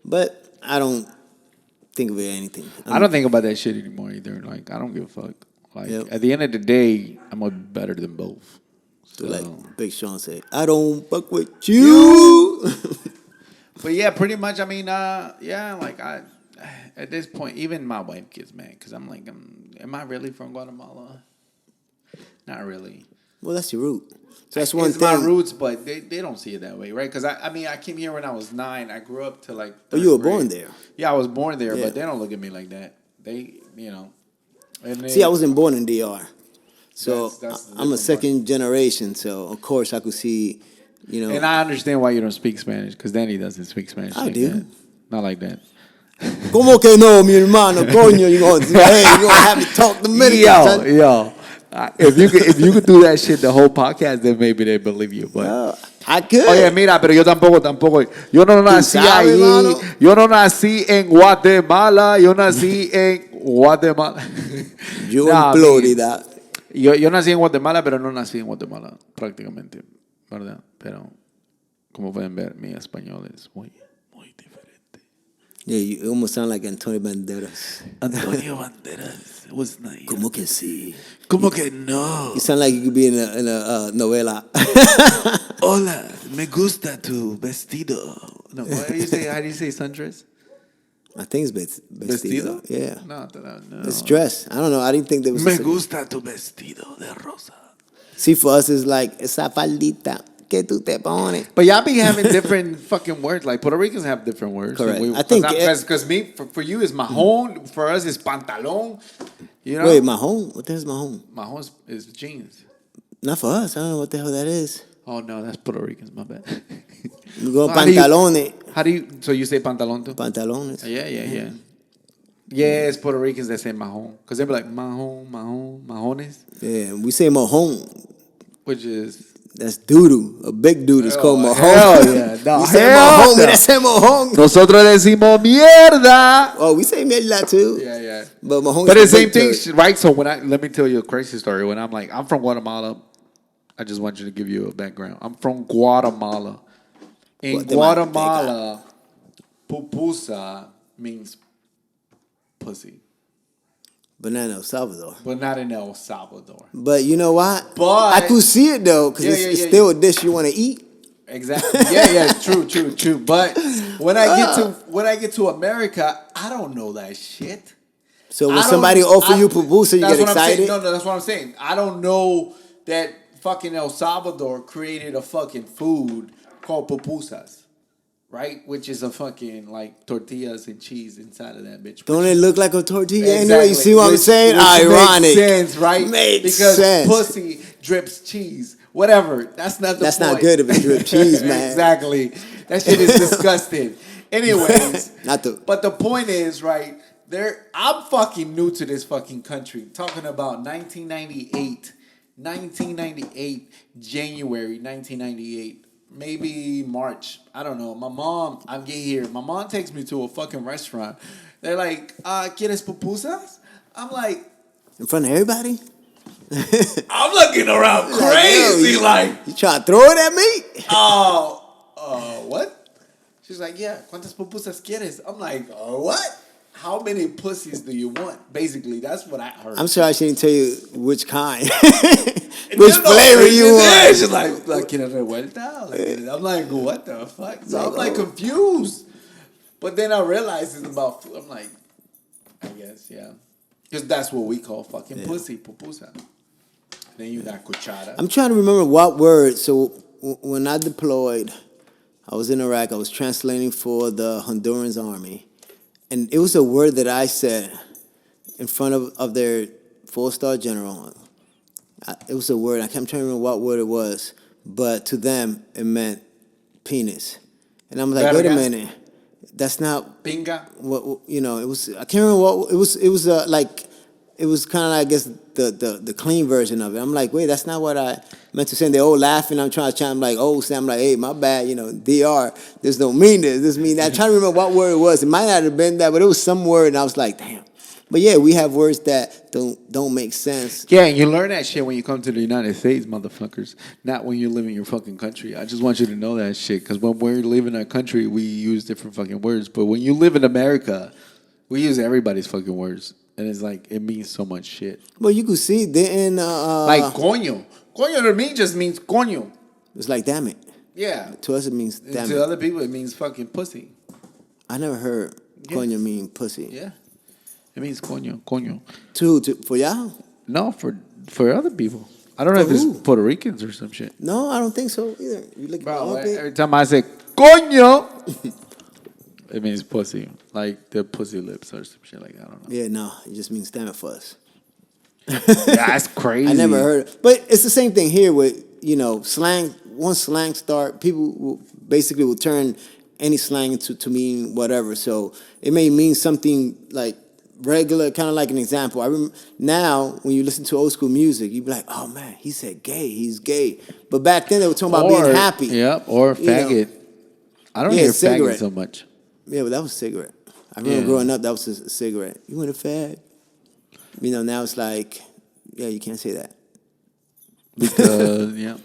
But I don't think of it anything. I don't think about that shit anymore either. Like, I don't give a fuck. Like, Yep. at the end of the day, I'm better than both. So, Like Big Sean said, I don't fuck with you. but yeah, pretty much. I mean, yeah, like at this point, even my wife gets mad because I'm like, am I really from Guatemala? Not really. Well, that's your root. So that's one It's thing. my roots, but they don't see it that way, right? Because I mean, I came here when I was 9. I grew up to like. Oh, you were 3rd grade. born there. Yeah, I was born there, Yeah. but they don't look at me like that. They, you know. And See, I wasn't born in DR. So That's the I'm a different second generation. So, of course, I could see, you know. And I understand why you don't speak Spanish, because Danny doesn't speak Spanish. I like do. That. Not like that. Como que no, mi hermano, coño? You're going to have me talk Dominican. son. Yo. If you could do that shit the whole podcast, then maybe they believe you. But I could. oye, mira, pero yo tampoco. Yo no nací sabes, allí. mano? Yo no nací en Guatemala. Yo nací en Guatemala. Yo Nah, en Florida. Yo nací en Guatemala, pero no nací en Guatemala, prácticamente, ¿verdad? Pero, como pueden ver, mi español es muy diferente. Yeah, you almost sound like Antonio Banderas. Antonio Banderas was nice. Como que sí? ¿Cómo que no? You sound like you could be in a novela. Hola, me gusta tu vestido. No, how do you say sundress? I think it's vestido. Yeah. No. It's dress. I don't know. I didn't think there was. Me gusta tu vestido de rosa. See, for us, it's like, esa faldita que tú te pones. But y'all be having different fucking words. Like Puerto Ricans have different words. Correct. I think because for you is mahón. For us is pantalón. You know. Wait, mahón? What the hell is mahón? Mahón is jeans. Not for us. I don't know what the hell that is. Oh no, that's Puerto Ricans. My bad. We go How do you- pantalones. How do you? So you say pantalón too? Pantalones. Yeah. Yeah, it's Puerto Ricans that say mahón. Because they be like majones, Yeah, we say mahón. which is. That's doo-doo. A big dude is called mahón. Hell yeah. No, We say hell mahón. no. We say mahón. Nosotros decimos mierda. Oh, we say mierda too. Yeah. But mahón But is the a same big thing, turd. right? So let me tell you a crazy story. When I'm like, I'm from Guatemala. I just want you to give you a background. I'm from Guatemala. In Guatemala, pupusa means pussy, But not in El Salvador. but not in El Salvador. But you know what? But- I could see it though, because Yeah, it's yeah, still a dish you want to eat. Exactly. Yeah. True. But when I get to America, I don't know that shit. So when I don't- somebody offer you pupusa, you that's get what I'm saying. excited. No, that's what I'm saying. I don't know that fucking El Salvador created a fucking food called pupusas, right? Which is a fucking like tortillas and cheese inside of that bitch. Don't it look like a tortilla Exactly. anyway? You see what I'm Which- saying? which Ironic. Makes sense, right? Makes because sense. pussy drips cheese. Whatever. That's not the That's point. not good if it drip cheese, man. Exactly. That shit is disgusting. Anyways, but the point is, right, I'm fucking new to this fucking country. Talking about 1998, January 1998, maybe March. I don't know. My mom, I get here. My mom takes me to a fucking restaurant. They're like, ¿quieres pupusas? I'm like, In front of everybody? I'm looking around crazy, like, You try to throw it at me? what? She's like, yeah, ¿cuántas pupusas quieres? I'm like, what? How many pussies do you want? Basically, that's what I heard. I'm sure I shouldn't tell you which kind. And Which you know, flavor you yeah, want. she's like, ¿quieres revuelta? Like, I'm like, what the fuck? So I'm like confused. But then I realized it's about food. I'm like, I guess, yeah. Because that's what we call fucking pussy, pupusa. Then you got cuchara. I'm trying to remember what word. So when I deployed, I was in Iraq. I was translating for the Honduran army. And it was a word that I said in front of their 4-star general. It was a word. I'm trying to remember what word it was. But to them, it meant penis. And I'm like, wait a Verga. minute. That's not Pinga. what, you know, it was. I can't remember what it was. It was like, it was kind of, I guess, the clean version of it. I'm like, wait, that's not what I meant to say. And they're all laughing. I'm trying to chime. I'm like, oh, Sam, I'm like, hey, my bad. You know, DR. There's no mean this. This mean that. I'm trying to remember what word it was. It might not have been that, but it was some word. And I was like, damn, But yeah, we have words that don't make sense. Yeah, and you learn that shit when you come to the United States, motherfuckers. Not when you live in your fucking country. I just want you to know that shit. Because when we live in our country, we use different fucking words. But when you live in America, we use everybody's fucking words. And it's like, it means so much shit. Well, you could see then Like, coño. Coño to me just means coño. it's like damn it. Yeah. To us, it means And damn to it. other people, it means fucking pussy. I never heard Yeah. coño mean pussy. Yeah. It means coño. Coño. For y'all? No, for other people. I don't know For if who? it's Puerto Ricans or some shit. No, I don't think so either. You look at my Bro, armpit. every time I say coño, it means pussy. Like the pussy lips or some shit like that. I don't know. Yeah, no, it just means damn it for us. That's crazy. I never heard it. But it's the same thing here with, slang. Once slang start, people basically will turn any slang to mean whatever. So it may mean something like regular, kind of like an example. I remember now when you listen to old school music, you be like, oh man, he said gay, he's gay. But back then they were talking about being happy. Yep, or You know. faggot. I don't Yeah, hear cigarette. faggot so much. Yeah, but that was a cigarette. I remember Yeah. growing up, that was a cigarette. You want a fag? Now it's like, yeah, you can't say that. Because, yeah.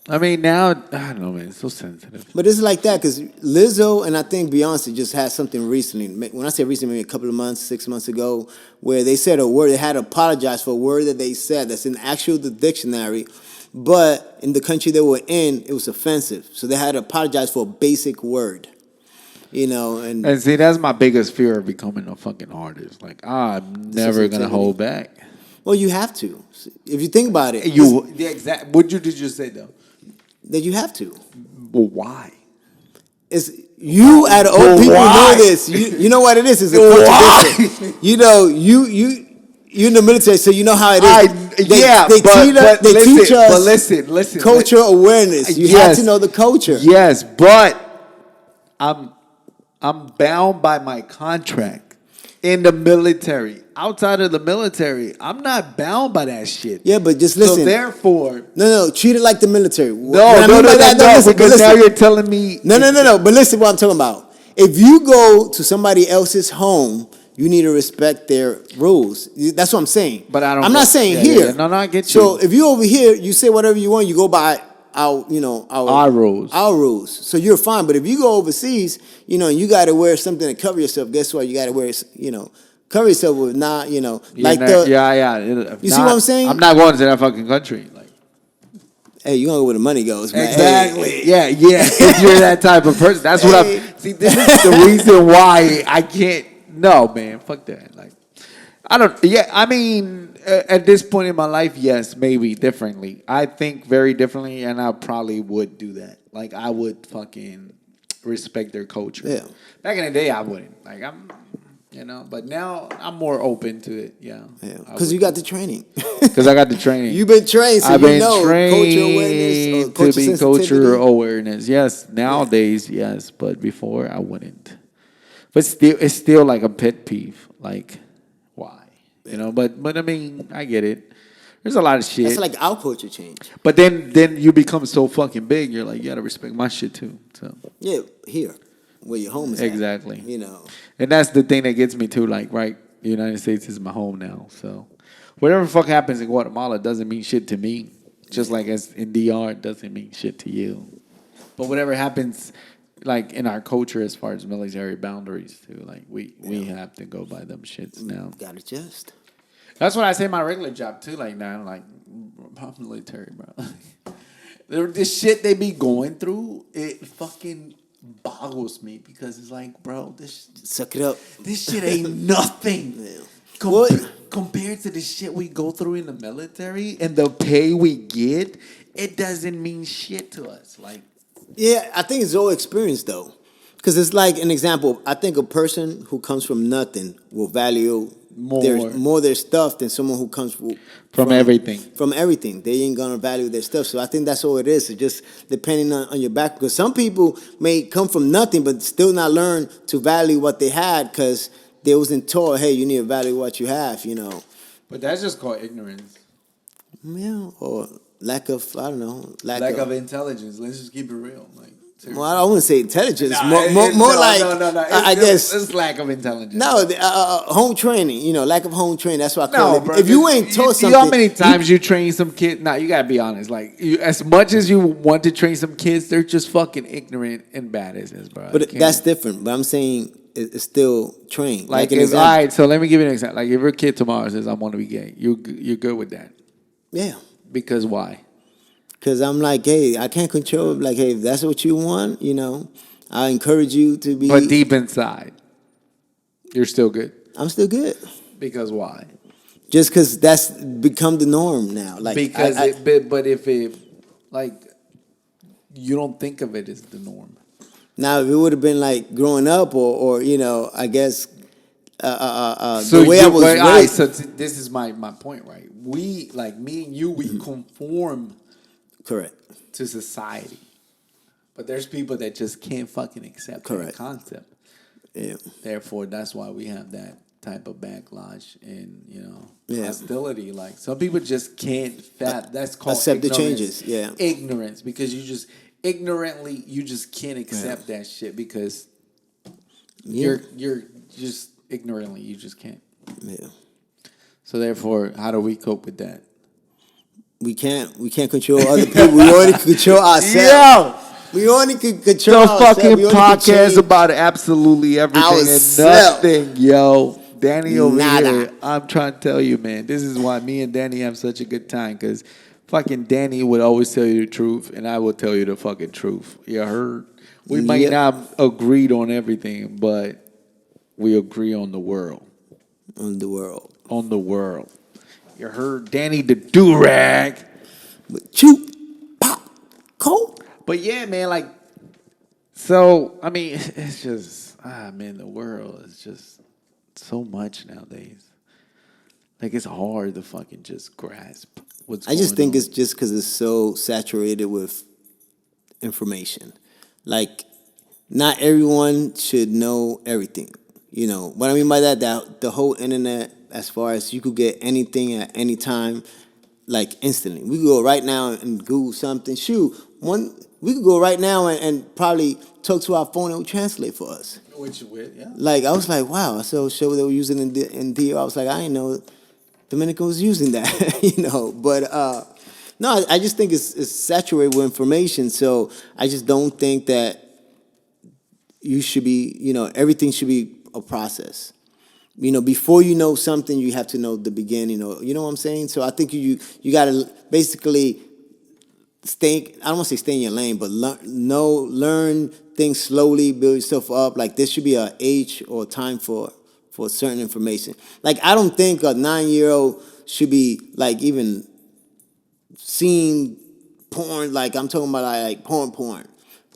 I mean, now, I don't know, man. It's so sensitive. But it's like that because Lizzo and I think Beyonce just had something recently. When I say recently, maybe a couple of months, 6 months ago, where they said a word. They had to apologize for a word that they said that's in the dictionary, but in the country they were in, it was offensive. So they had to apologize for a basic word. And see, that's my biggest fear of becoming a fucking artist. Like, I'm never going to sensitivity. hold back. Well, you have to. If you think about it, The exact, what did you say, though? that you have to. Well, why? It's you out of old people why? know this. You know what it is. It's a contradiction. You in the military, so you know how it is. They teach us listen. culture awareness. You have to know the culture. Yes, but I'm bound by my contract in the military. Outside of the military, I'm not bound by that shit. Yeah, but just listen. So therefore, No, treat it like the military. no, because now you're telling me. No. But listen, what I'm talking about. If you go to somebody else's home, you need to respect their rules. That's what I'm saying. But I don't. I'm not saying yeah, here. yeah. No, I get you. So if you over here, you say whatever you want. You go by our rules. Our rules. So you're fine. But if you go overseas, and you got to wear something to cover yourself. Guess what? You got to wear, cover yourself with not, like the. Yeah. You see what I'm saying? I'm not going to that fucking country. Like, hey, you gonna go where the money goes, man. exactly. Hey. Yeah. If you're that type of person, that's what I'm. See, this is the reason why I can't. No, man, fuck that. Like, I don't. Yeah, I mean, at this point in my life, yes, maybe differently. I think very differently, and I probably would do that. Like, I would fucking respect their culture. Yeah. Back in the day, I wouldn't. Like, but now I'm more open to it. Yeah. Because you got the training. Because I got the training. You've been trained, so I've you been know trained culture awareness or culture to be sensitivity. culture awareness. Yes, nowadays, yes, but before I wouldn't. But still, it's still like a pet peeve. Like, why? But I mean, I get it. There's a lot of shit. That's like our culture change. But then you become so fucking big. You're like, you gotta respect my shit too. So Yeah, here, where your home is at, exactly. And that's the thing that gets me too. Like, right, the United States is my home now. So whatever the fuck happens in Guatemala doesn't mean shit to me. Just like as in DR, it doesn't mean shit to you. But whatever happens, like in our culture, as far as military boundaries too, like we have to go by them shits now. Gotta adjust. That's what I say in my regular job too. Like now, like I'm military, bro. This shit they be going through, it fucking boggles me because it's like, bro, Suck it up. this shit ain't nothing. Yeah. Com- What? Compared to the shit we go through in the military and the pay we get, it doesn't mean shit to us. Like, Yeah, I think it's all experience though, because it's like an example. I think a person who comes from nothing will value more their stuff than someone who comes from everything. From everything, they ain't gonna value their stuff. So I think that's all it is. It's just depending on your back. Because some people may come from nothing, but still not learn to value what they had because they wasn't taught, hey, you need to value what you have. But that's just called ignorance. Yeah, or lack of, I don't know, Lack of intelligence. Let's just keep it real. Like, Well, I wouldn't say intelligence. Nah, More like I guess it's lack of intelligence. no home training. You know, lack of home training. That's why I call No, it. bro. If you ain't taught You something, know how many times you train some kid? Nah, you gotta be honest. Like, as much as you want to train some kids, they're just fucking ignorant and bad as this, bro. but I can't- that's different. But I'm saying it's still trained. like an if example. all right. So let me give you an example. Like if your kid tomorrow says, "I want to be gay," you're good with that Yeah. because why? Because I'm like, hey, I can't control. Like, hey, if that's what you want, you know, I encourage you to be. But deep inside, you're still good I'm still good. because why? Just because that's become the norm now. Like, Because but if it like you don't think of it as the norm. now if it would have been like growing up, or you know, I guess So the way I was all right, raised. so this is my point, right? We like me and you, we conform Correct. to society, but there's people that just can't fucking accept that Correct. concept. Yeah. Therefore, that's why we have that type of backlash and Yeah. hostility. Like some people just can't that's called Accept the ignorance. changes, yeah. Ignorance, because you just ignorantly you just can't accept that shit because you're just ignorantly you just can't. Yeah. So therefore, how do we cope with that? We can't control other people. We only can control ourselves. Yo! We only can The control ourselves. fucking We only can podcast change about absolutely everything ourselves. and nothing, yo. Danny over Nada. here, I'm trying to tell you, man, this is why me and Danny have such a good time, because fucking Danny would always tell you the truth, and I will tell you the fucking truth. You heard? We might Yep. not agreed on everything, but we agree on the world. on the world. On the world. You heard? Danny the do-rag. But chew, pop, cold. But yeah, man, like, so, I mean, it's just, man, the world is just so much nowadays. Like, it's hard to fucking just grasp what's I going just think on. it's just because it's so saturated with information. Like, not everyone should know everything. You know what I mean by that? That the whole internet, as far as you could get anything at any time, like instantly. We could go right now and Google something. We could go right now and probably talk to our phone and it would translate for us. Which with, yeah. Like I was like, wow, I saw a show they were using in DR. I was like, I didn't know Dominican was using that, you know. But no, I just think it's saturated with information. So I just don't think that you should be, you know, everything should be a process. You know, before you know something, you have to know the beginning. Or you know what I'm saying. So I think you got to basically stay. I don't want to say stay in your lane, but learn things slowly, build yourself up. Like there should be an age or time for certain information. Like I don't think a 9-year-old should be like even seeing porn. Like I'm talking about like porn.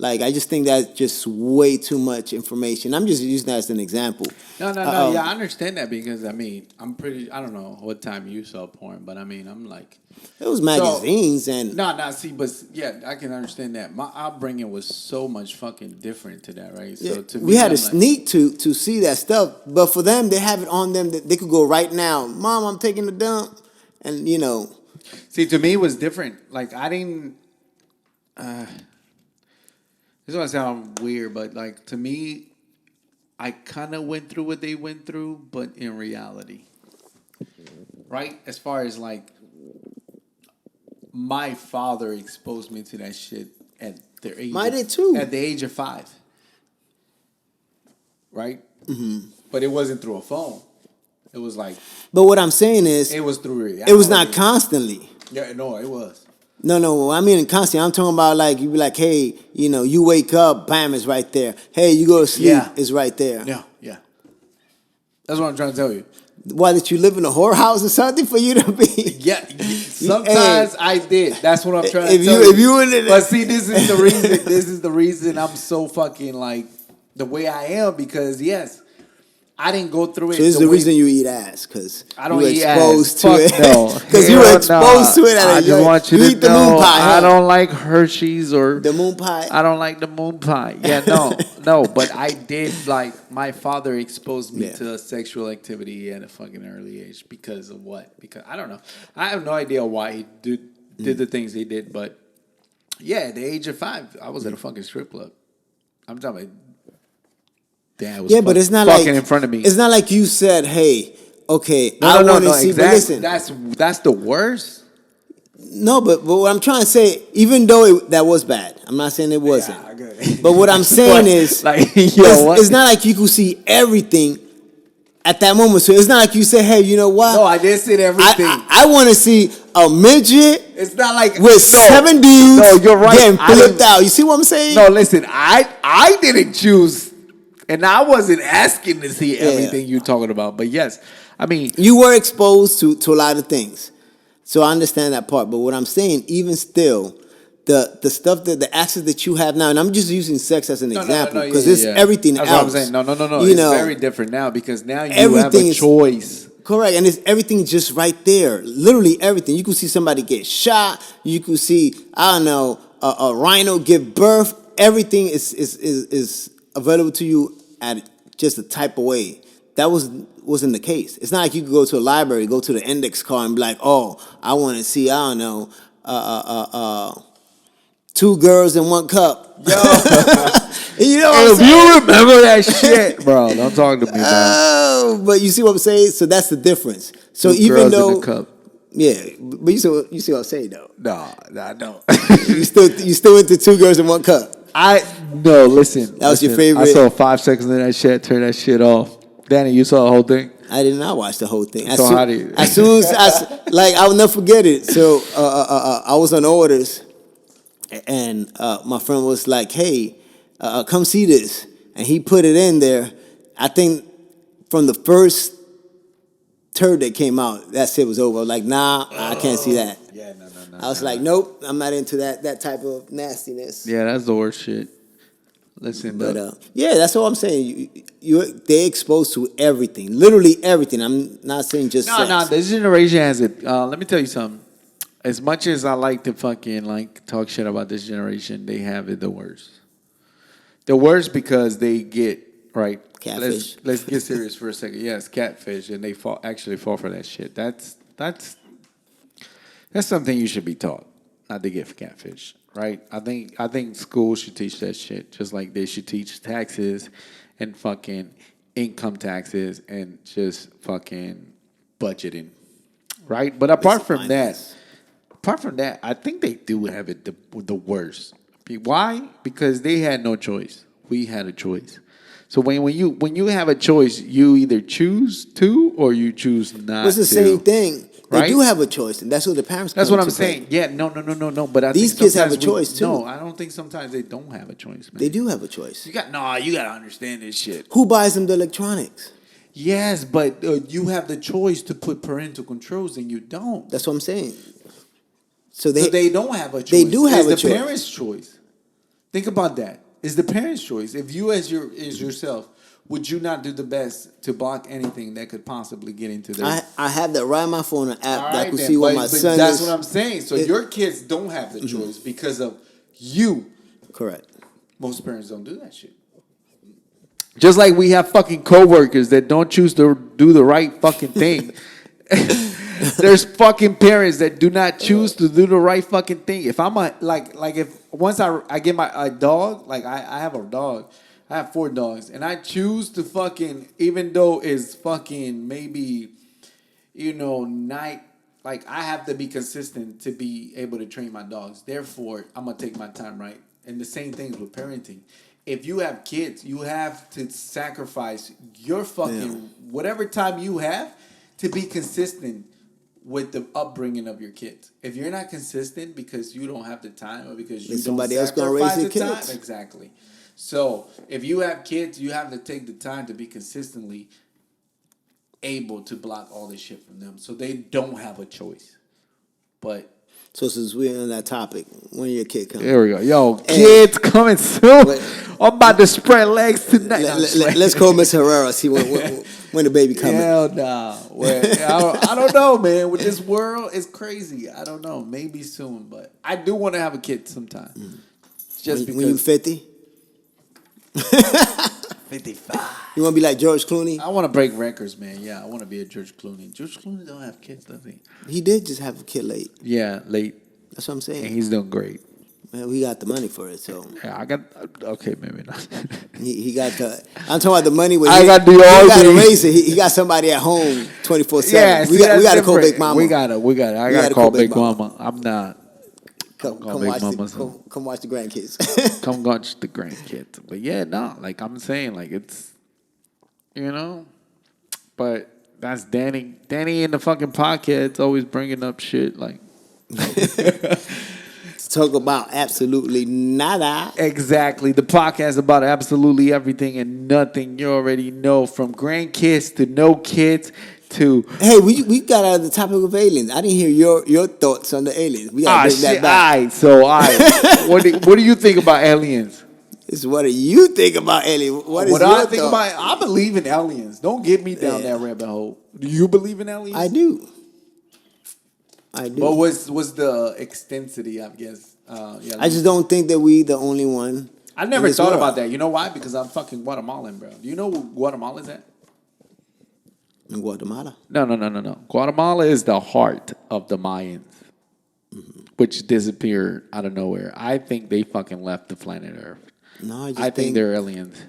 Like I just think that's just way too much information. I'm just using that as an example. No. Yeah, I understand that because, I mean, I don't know what time you saw porn, but I mean, I'm like. It was magazines and See, but yeah, I can understand that. My upbringing was so much fucking different to that, right? yeah, So to we me, had I'm to like, sneak to see that stuff. But for them, they have it on them that they could go right now. Mom, I'm taking a dump, and you know. See, to me, it was different. Like, I didn't. This is gonna sound weird, but like to me, I kind of went through what they went through, but in reality, right? As far as like, my father exposed me to that shit at their age. Mine did too. At the age of 5, right? Mm-hmm. But it wasn't through a phone. It was like But what I'm saying is, it was through reality. it was not constantly. Yeah, no, it was. No. I mean, constantly. I'm talking about like you be like, hey, you know, you wake up, bam, it's right there. Hey, you go to sleep, Yeah. it's right there. Yeah. That's what I'm trying to tell you. Why did you live in a whorehouse or something for you to be? Yeah, sometimes I did. That's what I'm trying to If tell you- you. if you in it- But see, this is the reason. This is the reason I'm so fucking like the way I am because yes, I didn't go through it. So this is the way- reation you eat ass, because I don't you were eat exposed ass. to Fuck it. no. Because you were Hell exposed nah. to it at I a just young. want you to eat the know, moon pie. I Huh? don't like Hershey's or The moon pie. I don't like the moon pie. Yeah, no. But I did like my father exposed me Yeah. to sexual activity at a fucking early age because of what? Because I don't know. I have no idea why he did the things he did, but yeah, at the age of 5, I was at a fucking strip club. I'm talking about dad was Yeah, but it's not fucking like in front of me. It's not like you said, "Hey, okay, no, I no, want to no, see." exactly. But listen, That's the worst. no, but what I'm trying to say, even though that was bad, I'm not saying it wasn't. I get it. But what I'm saying What? is, Like, yo, what? it's not like you could see everything at that moment. So it's not like you say, "Hey, you know what? No, I did see everything. I want to see a midget It's not like with 7 dudes No, you're right. getting I flipped didn't- out." You see what I'm saying? No, listen, I didn't choose, and I wasn't asking to see everything you're talking about. But yes, I mean, You were exposed to a lot of things. So I understand that part. But what I'm saying, even still, the stuff that the access that you have now, and I'm just using sex as an example because it's everything That's else. what I'm saying. No. You It's know, very different now because now you have everything a is- choice. correct, and it's everything just right there. Literally everything. You could see somebody get shot. You could see, I don't know, a rhino give birth. Everything is available to you at just a type of way. That wasn't the case. It's not like you could go to a library, go to the index card, and be like, "Oh, I want to see, I don't know, 2 girls in 1 cup." Yo, You know what I'm if saying? you remember that shit, bro, don't talk to me, man. Oh, but you see what I'm saying? So that's the difference. So Two even girls though, in a cup. yeah, but you see what I'm saying though. No, I don't. You still into 2 girls in 1 cup. No, listen. That was your listen, favorite? I saw 5 seconds of that shit. Turn that shit off. Danny, you saw the whole thing. I did not watch the whole thing. So how do you- As soon as I'll never forget it. So I was on orders, and my friend was like, "Hey, come see this," and he put it in there. I think from the first turd that came out, that shit was over. I was like, "Nah, I can't see that." Yeah, no. I was like, "Nope, I'm not into that type of nastiness." Yeah, that's the worst shit. Listen, But yeah, that's all I'm saying. They're exposed to everything, literally everything. I'm not saying just sex. no, this generation has it. Let me tell you something. As much as I like to fucking like talk shit about this generation, they have it the worst. The worst because they get right. Catfish. Let's get serious for a second. Yes, catfish, and they actually fall for that shit. That's something you should be taught, not to get for catfish, right? I think schools should teach that shit, just like they should teach taxes and fucking income taxes and just fucking budgeting, right? But apart from that, I think they do have it the worst. Why? Because they had no choice. We had a choice. So when you have a choice, you either choose to or you choose not to. It's the same thing. They Right? do have a choice, and that's what the parents. That's come what I'm to play. saying. Yeah, no. But I These think kids have a sometimes choice, too. No, I don't think sometimes they don't have a choice, man. They do have a choice. You gotta understand this shit. Who buys them the electronics? Yes, but you have the choice to put parental controls, and you don't. That's what I'm saying. So So they don't have a choice. They do have a it's the choice. parents' choice. Think about that. It's the parents' choice. If you as yourself, would you not do the best to block anything that could possibly get into their I have that right on my phone, an app All that I right, can then, see what but- my but son that's is. what I'm saying. So It- your kids don't have the choice because of you. Correct. Most parents don't do that shit. Just like we have fucking coworkers that don't choose to do the right fucking thing. There's fucking parents that do not choose to do the right fucking thing. If I'm if once I get a dog, like I have a dog, I have 4 dogs, and I choose to fucking, even though it's fucking maybe, night, like I have to be consistent to be able to train my dogs. Therefore, I'm gonna take my time, right? And the same things with parenting. If you have kids, you have to sacrifice your fucking whatever time you have to be consistent with the upbringing of your kids. If you're not consistent because you don't have the time or because you Then don't somebody else gonna raise sacrifice your the kids. time, exactly. So if you have kids, you have to take the time to be consistently able to block all this shit from them, so they don't have a choice. But So since we're on that topic, when your kid comes, there we go. Yo, Hey. kids coming soon. Wait. I'm about to spread legs tonight. No, I'm just playing. let's call Miss Herrera, see when the baby coming. Hell nah. Well, I don't know, man. With this world, it's crazy. I don't know. Maybe soon, but I do want to have a kid sometime. Just When you because 50, 55. you want to be like George Clooney? I want to break records, man. Yeah, I want to be a George Clooney. George Clooney don't have kids, does he? He did just have a kid late. Yeah, late. That's what I'm And saying. he's doing great. Man, we got the money for it, so Yeah, I got. Okay, maybe not. he got the. I'm talking about the money. Where I got the he got to RV. raise it. He got somebody at home 24/7. Yeah, we got to call different. Big Mama. We got to. I got to call Big Mama. I'm not. Come, call come Big watch Mama, the, so. come watch the grandkids. Come watch the grandkids. But yeah, no, like I'm saying, like it's, you know, but that's Danny. Danny in the fucking podcast always bringing up shit like. Talk about absolutely nada. Exactly. The podcast about absolutely everything and nothing. You already know, from grandkids to no kids to Hey, we got out of the topic of aliens. I didn't hear your thoughts on the aliens. We got to bring that shit. back. What do you think about aliens? It's what do you think about aliens? What is What your I think thought? about, I believe in aliens. Don't get me down Yeah. that rabbit hole. Do you believe in aliens? I do. I do. But was the extensity, I guess. Yeah, I just don't think that we the only one. I never in this thought world. about that. You know why? Because I'm fucking Guatemalan, bro. Do you know where Guatemala's at? In Guatemala. No. Guatemala is the heart of the Mayans, which disappeared out of nowhere. I think they fucking left the planet Earth. No, I just I think they're aliens.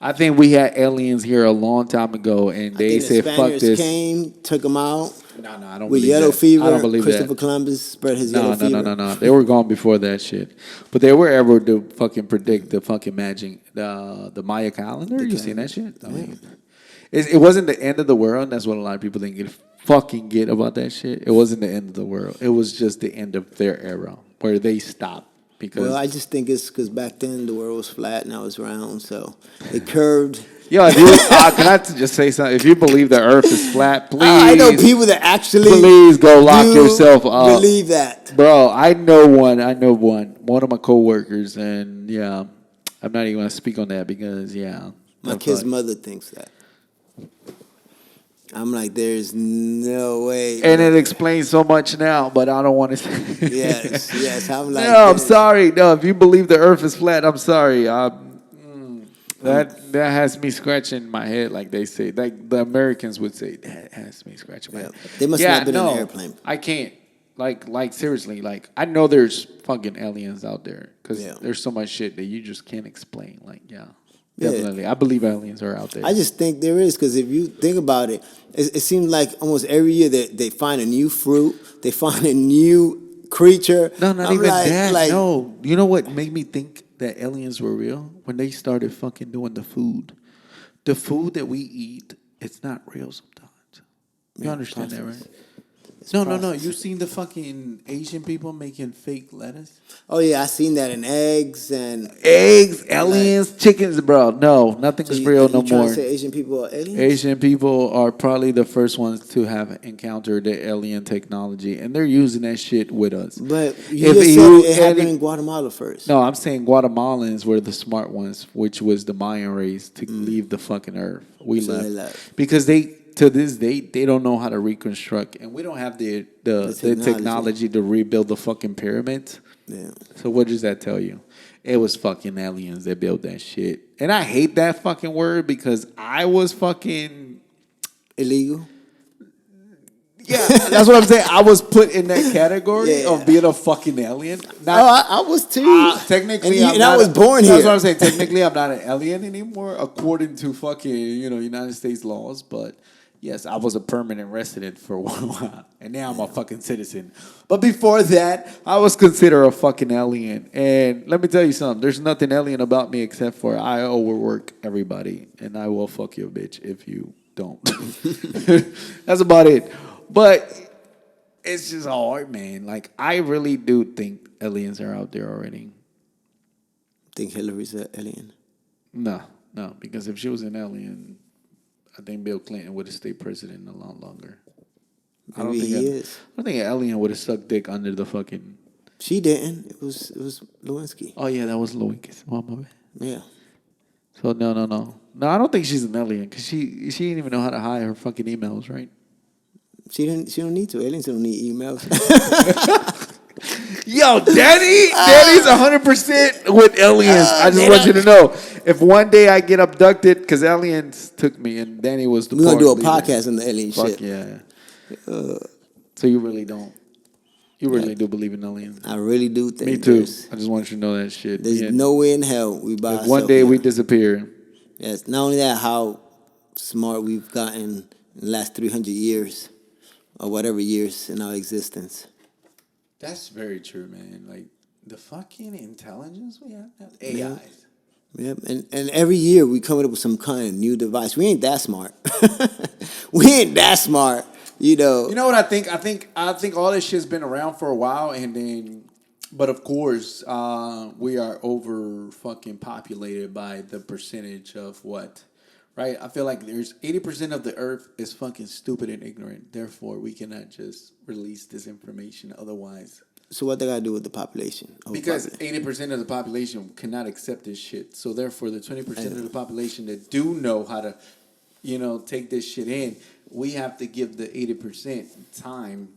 I think we had aliens here a long time ago, and they think the said, "Fuck Spaniards this." came, took them out No, I don't with believe yellow that. fever. I don't believe Christopher that. Columbus spread his yellow fever. No. They were gone before that shit, but they were able to fucking predict the fucking magic, the Maya calendar. You seen that shit? I mean, it wasn't the end of the world. That's what a lot of people didn't fucking get about that shit. It wasn't the end of the world. It was just the end of their era where they stopped because. Well, I just think it's because back then the world was flat, now it's round, so it curved. Yo, if you, can I just say something? If you believe the Earth is flat, please. I know people that actually Please go lock do yourself up. Believe that. Bro, I know one. One of my coworkers, and yeah, I'm not even gonna speak on that because My kid's mother thinks that. I'm like, there's no way. And it explains so much now, but I don't want to say. Yes. I'm like, No, I'm sorry. No, if you believe the Earth is flat, I'm sorry. That has me scratching my head, like they say. Like the Americans would say, that has me scratching my head. They must not have been in an airplane. I can't. Like seriously. Like I know there's fucking aliens out there because there's so much shit that you just can't explain. Like definitely, I believe aliens are out there. I just think there is because if you think about it, it seems like almost every year they find a new fruit, they find a new creature. No, not I'm even like, that. like, No, you know what made me think that aliens were real? When they started fucking doing the food. The food that we eat, it's not real sometimes. You understand that, right? No. You seen the fucking Asian people making fake lettuce? Oh yeah, I seen that in eggs and. Eggs, aliens, chickens, bro. No, nothing is real no you trying more. to say Asian people are aliens? Asian people are probably the first ones to have encountered the alien technology, and they're using that shit with us. But you If just you- said it happened any- in Guatemala first. No, I'm saying Guatemalans were the smart ones, which was the Mayan race to leave the fucking earth. We So they left left. because to this day they don't know how to reconstruct, and we don't have the technology to rebuild the fucking pyramids. Yeah. So what does that tell you? It was fucking aliens that built that shit, and I hate that fucking word because I was fucking. Illegal. Yeah, that's what I'm saying. I was put in that category Yeah. of being a fucking alien. I was too. Technically, and, I'm I not was born That's here. what I'm saying. Technically, I'm not an alien anymore, according to fucking United States laws. But yes, I was a permanent resident for a while, and now I'm a fucking citizen. But before that, I was considered a fucking alien. And let me tell you something. There's nothing alien about me except for I overwork everybody, and I will fuck your bitch if you don't. That's about it. But it's just hard, man. Like, I really do think aliens are out there already. Think Hillary's an alien. No, because if she was an alien, I think Bill Clinton would have stayed president a lot longer. Maybe he is. I don't think an alien would have sucked dick under the fucking. She didn't. It was Lewinsky. Oh yeah, that was Lewinsky. Oh, my bad. Yeah. So no. No, I don't think she's an alien because she didn't even know how to hide her fucking emails, right? She don't need to. Aliens don't need emails. Yo, Danny's 100% with aliens. I just want you to know, if one day I get abducted, because aliens took me and Danny was the We're gonna do a party leader. podcast on the alien Fuck shit. yeah. So you really don't You really do believe in aliens? I really do think. Me too. There's, I just want you to know that shit. there's Yeah. no way in hell we by If ourselves. one day we here. disappear. Yes. Not only that, how smart we've gotten in the last 300 years, or whatever years in our existence. That's very true, man. Like the fucking intelligence we have now. AIs. Yep. And every year we come up with some kind of new device. We ain't that smart. We ain't that smart. You know. You know what I think? I think all this shit's been around for a while, and then, but of course, we are over fucking populated by the percentage of what, right? I feel like there's 80% of the earth is fucking stupid and ignorant. Therefore, we cannot just release this information. Otherwise, So what they gotta do with the population? because 80% of the population cannot accept this shit. So therefore, the 20% of the population that do know how to, take this shit in, we have to give the 80% time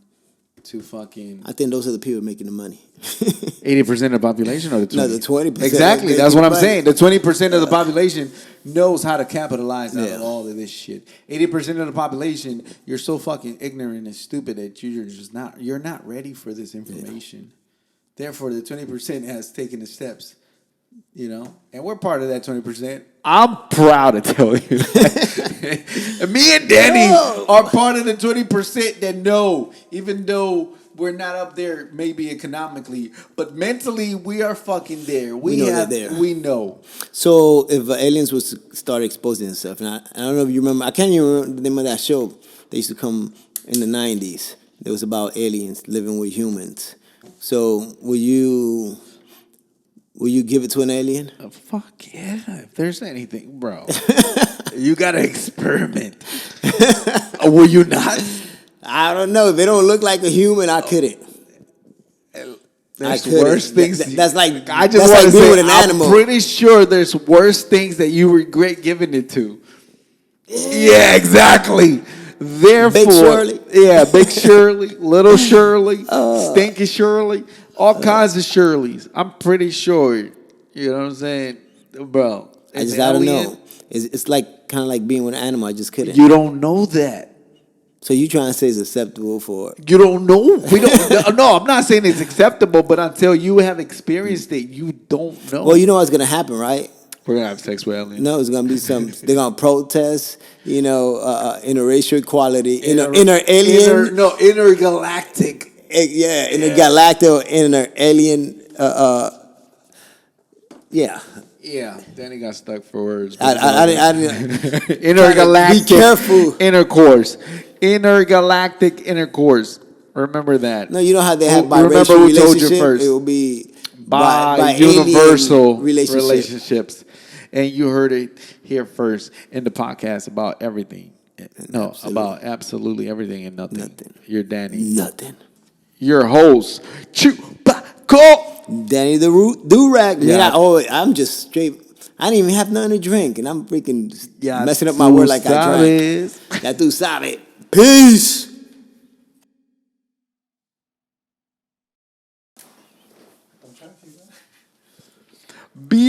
to fucking. I think those are the people making the money. 80% of the population or the 20%? No, the 20%. Exactly. Making That's what I'm money. saying. The 20% of the population knows how to capitalize out Yeah. of all of this shit. 80% of the population, you're so fucking ignorant and stupid that you're not ready for this information. Therefore, the 20% has taken the steps, and we're part of that 20%. I'm proud to tell you that. And me and Danny are part of the 20% that know, even though we're not up there maybe economically, but mentally we are fucking there. We know they're there. We know. So if aliens was to start exposing themselves, and I don't know if you remember, I can't even remember the name of that show. They used to come in the 90s. It was about aliens living with humans. So will you give it to an alien? Fuck yeah. If there's anything, bro, you got to experiment. Will you not? I don't know. If they don't look like a human, I couldn't. There's couldn't. worse things. That's like I just that's want like to being say, with an animal. I'm pretty sure there's worse things that you regret giving it to. Yeah, exactly. Therefore, Big Shirley? Yeah, Big Shirley, Little Shirley, Stinky Shirley, all kinds of Shirleys. I'm pretty sure. You know what I'm saying, bro? I don't know. It's like kind of like being with an animal. I just couldn't. You don't know that. So you trying to say it's acceptable for? You don't know. We don't. No, I'm not saying it's acceptable, but until you have experienced it, you don't know. Well, you know what's gonna happen, right? We're gonna have sex with aliens. No, it's gonna be some. They're gonna protest. Interracial equality. Inner alien. Intergalactic. Intergalactic or inner alien. Yeah. Yeah. Danny got stuck for words. I didn't. Intergalactic. Be careful. Intercourse. Intergalactic intercourse. Remember that. No, you know how they have Remember biracial who told you relationship? first. It will be By alien universal relationship. relationships. And you heard it here first in the podcast about everything. No, about absolutely everything and nothing. Nothing. You're Danny. Nothing. Your host, Chupaco. Danny the Do-Rag. Man, Yeah. I'm just straight. I didn't even have nothing to drink, and I'm freaking Ya messing up my tú word like I drank. sabes. Ya tú sabes. Peace.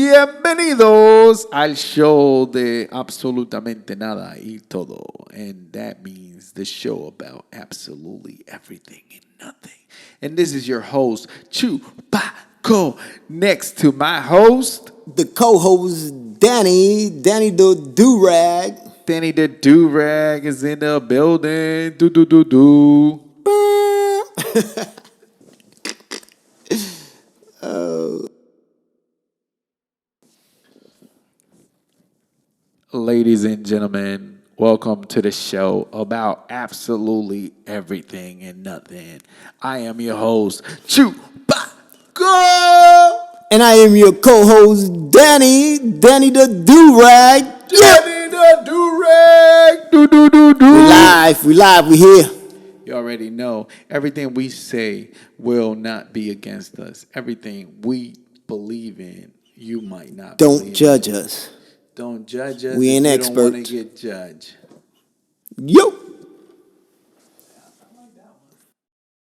Bienvenidos al show de absolutamente nada y todo. And that means the show about absolutely everything and nothing. And this is your host, Chupaco. Next to my host, The co-host, Danny the Do-Rag. Danny the Do-Rag is in the building. Do. Ladies and gentlemen, welcome to the show about absolutely everything and nothing. I am your host, Chupaco. And I am your co-host, Danny the Do-Rag. Danny the Do-Rag. Do. We live, we here. You already know everything we say will not be against us. Everything we believe in, you might not Don't believe judge in. us. Don't judge us. We if ain't you expert. don't want to get judged. Yo.